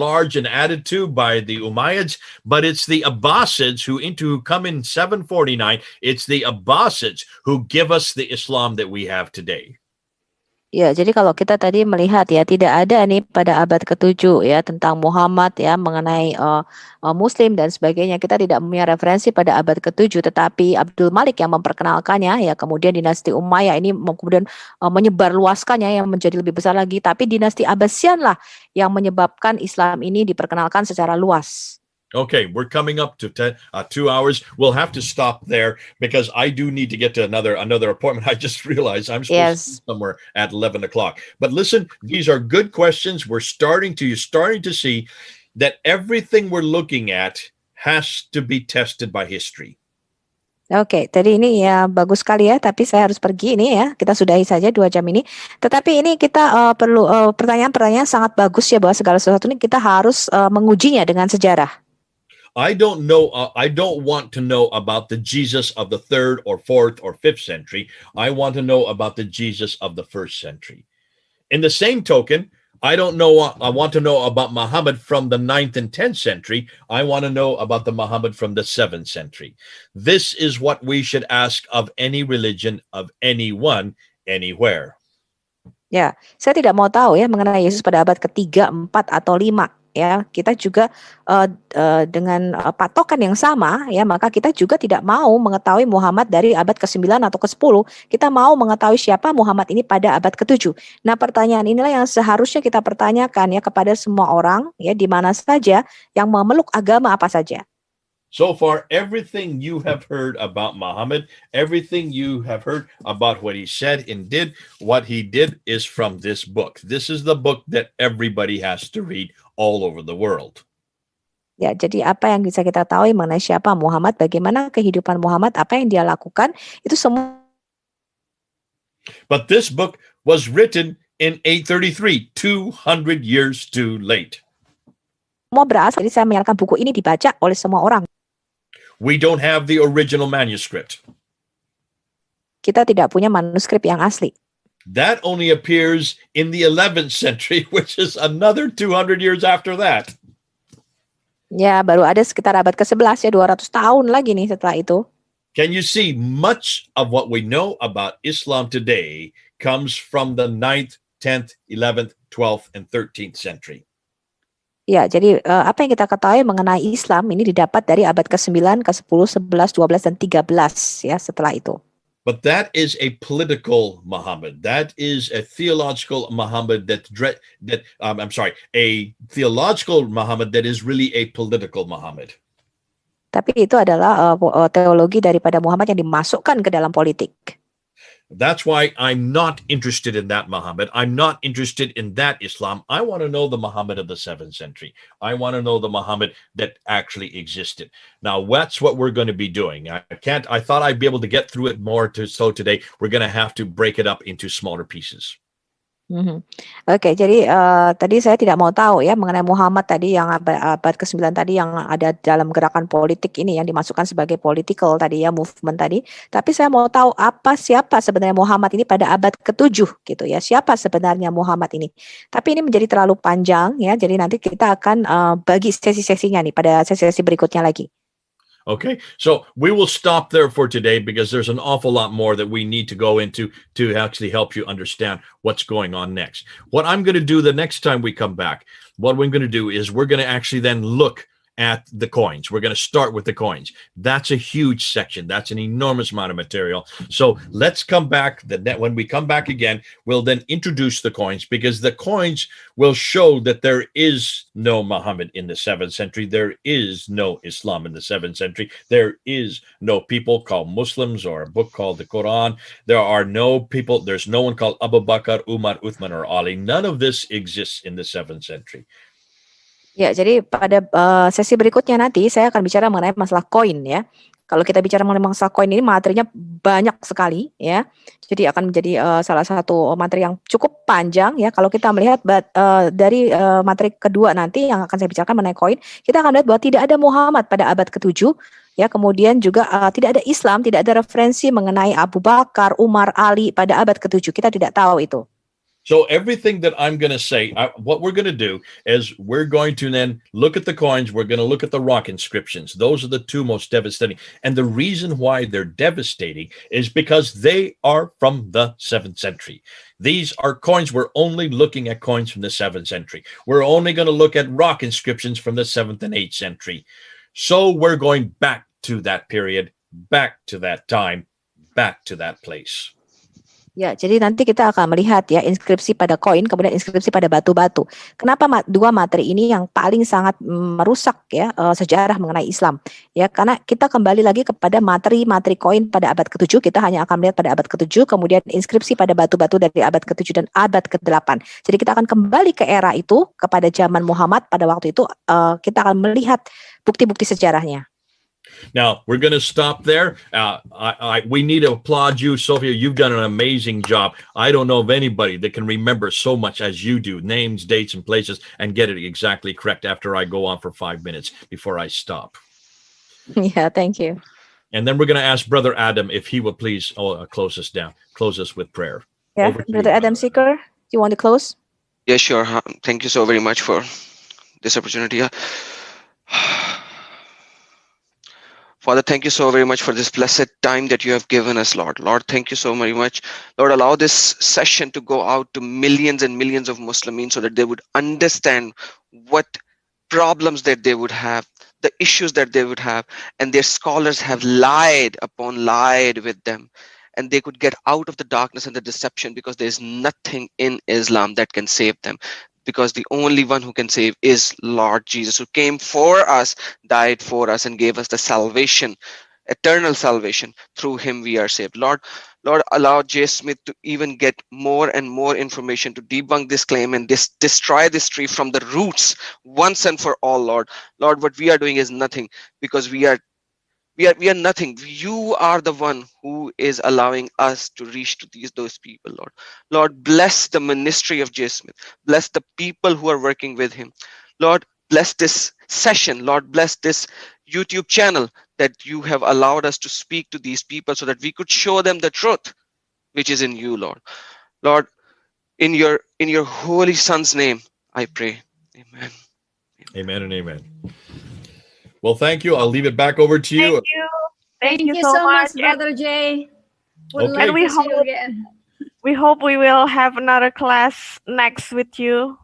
added to by the Umayyads, but it's the Abbasids who come in 749. It's the Abbasids who give us the Islam that we have today. Ya, jadi kalau kita tadi melihat ya, tidak ada nih pada abad ke-7 ya tentang Muhammad ya, mengenai Muslim dan sebagainya. Kita tidak punya referensi pada abad ke-7, tetapi Abdul Malik yang memperkenalkannya ya, kemudian dinasti Umayyah ini kemudian menyebarluaskannya yang menjadi lebih besar lagi, tapi dinasti Abbasian lah yang menyebabkan Islam ini diperkenalkan secara luas. Okay, we're coming up to 2 hours. We'll have to stop there because I do need to get to another appointment. I just realized I'm supposed to be somewhere at 11 o'clock. But listen, these are good questions. You're starting to see that everything we're looking at has to be tested by history. Oke, tadi ini ya bagus sekali ya, tapi saya harus pergi ini ya. Kita sudahi saja 2 jam ini. Tetapi ini kita perlu pertanyaan-pertanyaan sangat bagus ya, bahwa segala sesuatu ini kita harus mengujinya dengan sejarah. I don't know. I don't want to know about the Jesus of the 3rd or 4th or 5th century. I want to know about the Jesus of the 1st century. In the same token, I don't know. I want to know about Muhammad from the 9th and 10th century. I want to know about the Muhammad from the 7th century. This is what we should ask of any religion, of anyone, anywhere. Ya, saya tidak mau tahu ya mengenai Yesus pada abad ketiga, 4 atau 5. Ya, kita juga dengan patokan yang sama ya, maka kita juga tidak mau mengetahui Muhammad dari abad ke-9 atau ke-10. Kita mau mengetahui siapa Muhammad ini pada abad ke-7. Nah, pertanyaan inilah yang seharusnya kita pertanyakan ya kepada semua orang ya di mana saja yang memeluk agama apa saja. So far, everything you have heard about Muhammad, everything you have heard about what he said and did, what he did is from this book. This is the book that everybody has to read all over the world. Ya, jadi apa yang bisa kita tahu mengenai siapa Muhammad, bagaimana kehidupan Muhammad, apa yang dia lakukan, itu semua. But this book was written in 833, 200 years too late. Semua berasal, jadi saya menyatakan buku ini dibaca oleh semua orang. We don't have the original manuscript. Kita tidak punya manuskrip yang asli. That only appears in the 11th century, which is another 200 years after that. Ya, baru ada sekitar abad ke-11 ya, 200 tahun lagi nih setelah itu. Can you see much of what we know about Islam today comes from the 9th, 10th, 11th, 12th, and 13th century. Ya, jadi apa yang kita ketahui mengenai Islam ini didapat dari abad ke-9, ke-10, 11, 12, dan 13 ya setelah itu. But that is a political Muhammad. That is a theological Muhammad a theological Muhammad that is really a political Muhammad. Tapi itu adalah teologi daripada Muhammad yang dimasukkan ke dalam politik. That's why I'm not interested in that Muhammad. I'm not interested in that Islam. I want to know the Muhammad of the 7th century. I want to know the Muhammad that actually existed. Now, that's what we're going to be doing. I thought I'd be able to get through it more. So today, we're going to have to break it up into smaller pieces. Oke, jadi tadi saya tidak mau tahu ya mengenai Muhammad tadi yang abad ke-9 tadi yang ada dalam gerakan politik ini yang dimasukkan sebagai political tadi ya, movement tadi. Tapi saya mau tahu siapa sebenarnya Muhammad ini pada abad ke-7 gitu ya. Siapa sebenarnya Muhammad ini? Tapi ini menjadi terlalu panjang ya. Jadi nanti kita akan bagi sesi-sesinya nih pada sesi-sesi berikutnya lagi. Okay, so we will stop there for today because there's an awful lot more that we need to go into to actually help you understand what's going on next. What I'm going to do the next time we come back, what we're going to do is we're going to actually then look at the coins. We're going to start with the coins. That's a huge section. That's an enormous amount of material. So let's come back. When we come back again, we'll then introduce the coins because the coins will show that there is no Muhammad in the 7th century. There is no Islam in the 7th century. There is no people called Muslims or a book called the Quran. There are no people. There's no one called Abu Bakr, Umar, Uthman, or Ali. None of this exists in the 7th century. Ya, jadi pada sesi berikutnya nanti saya akan bicara mengenai masalah koin ya. Kalau kita bicara mengenai masalah koin ini materinya banyak sekali ya. Jadi akan menjadi salah satu materi yang cukup panjang ya. Kalau kita melihat dari materi kedua nanti yang akan saya bicarakan mengenai koin, kita akan lihat bahwa tidak ada Muhammad pada abad ke-7 ya. Kemudian juga tidak ada Islam, tidak ada referensi mengenai Abu Bakar, Umar, Ali pada abad ke-7. Kita tidak tahu itu. So everything that I'm going to say, what we're going to do is we're going to then look at the coins. We're going to look at the rock inscriptions. Those are the two most devastating. And the reason why they're devastating is because they are from the 7th century. These are coins. We're only looking at coins from the 7th century. We're only going to look at rock inscriptions from the 7th and 8th century. So we're going back to that period, back to that time, back to that place. Ya, jadi nanti kita akan melihat ya inskripsi pada koin, kemudian inskripsi pada batu-batu. Kenapa dua materi ini yang paling sangat merusak ya sejarah mengenai Islam? Ya, karena kita kembali lagi kepada materi-materi koin pada abad ke-7, kita hanya akan melihat pada abad ke-7, kemudian inskripsi pada batu-batu dari abad ke-7 dan abad ke-8. Jadi kita akan kembali ke era itu, kepada zaman Muhammad pada waktu itu, kita akan melihat bukti-bukti sejarahnya. Now, we're going to stop there. We need to applaud you, Sophia. You've done an amazing job. I don't know of anybody that can remember so much as you do, names, dates, and places, and get it exactly correct after I go on for 5 minutes before I stop. Yeah, thank you. And then we're going to ask Brother Adam if he will please close us down, close us with prayer. Yeah, Over to Brother you, Adam Seeker, you want to close? Yeah, sure. Thank you so very much for this opportunity. Father, thank you so very much for this blessed time that you have given us, Lord. Lord, thank you so very much. Lord, allow this session to go out to millions and millions of Muslims so that they would understand what problems that they would have, the issues that they would have, and their scholars have lied with them. And they could get out of the darkness and the deception, because there's nothing in Islam that can save them. Because the only one who can save is Lord Jesus, who came for us, died for us, and gave us the salvation, eternal salvation. Through him we are saved. Lord, allow J. Smith to even get more and more information to debunk this claim and destroy this tree from the roots once and for all, Lord. Lord, what we are doing is nothing, because we are nothing. You are the one who is allowing us to reach to those people, Lord. Lord, bless the ministry of J. Smith. Bless the people who are working with him. Lord, bless this session. Lord, bless this YouTube channel that you have allowed us to speak to these people so that we could show them the truth which is in you, Lord. Lord, in your holy Son's name, I pray. Amen. Amen and amen. Well, thank you. I'll leave it back over to you. Thank you. Thank you so much, much. Brother Jay. Would Okay. love to see you again. We hope we will have another class next with you.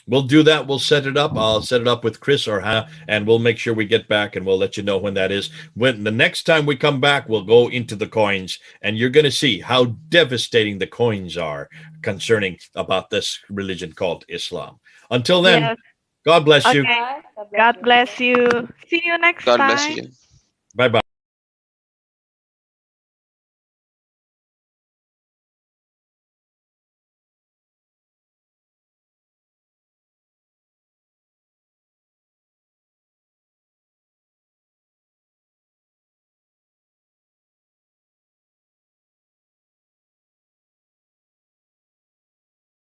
We'll do that. We'll set it up. I'll set it up with Chris and we'll make sure we get back, and we'll let you know when that is. When the next time we come back, we'll go into the coins, and you're going to see how devastating the coins are concerning about this religion called Islam. Until then, Yes. God bless you. God bless you. See you next God time. bless you. Bye-bye.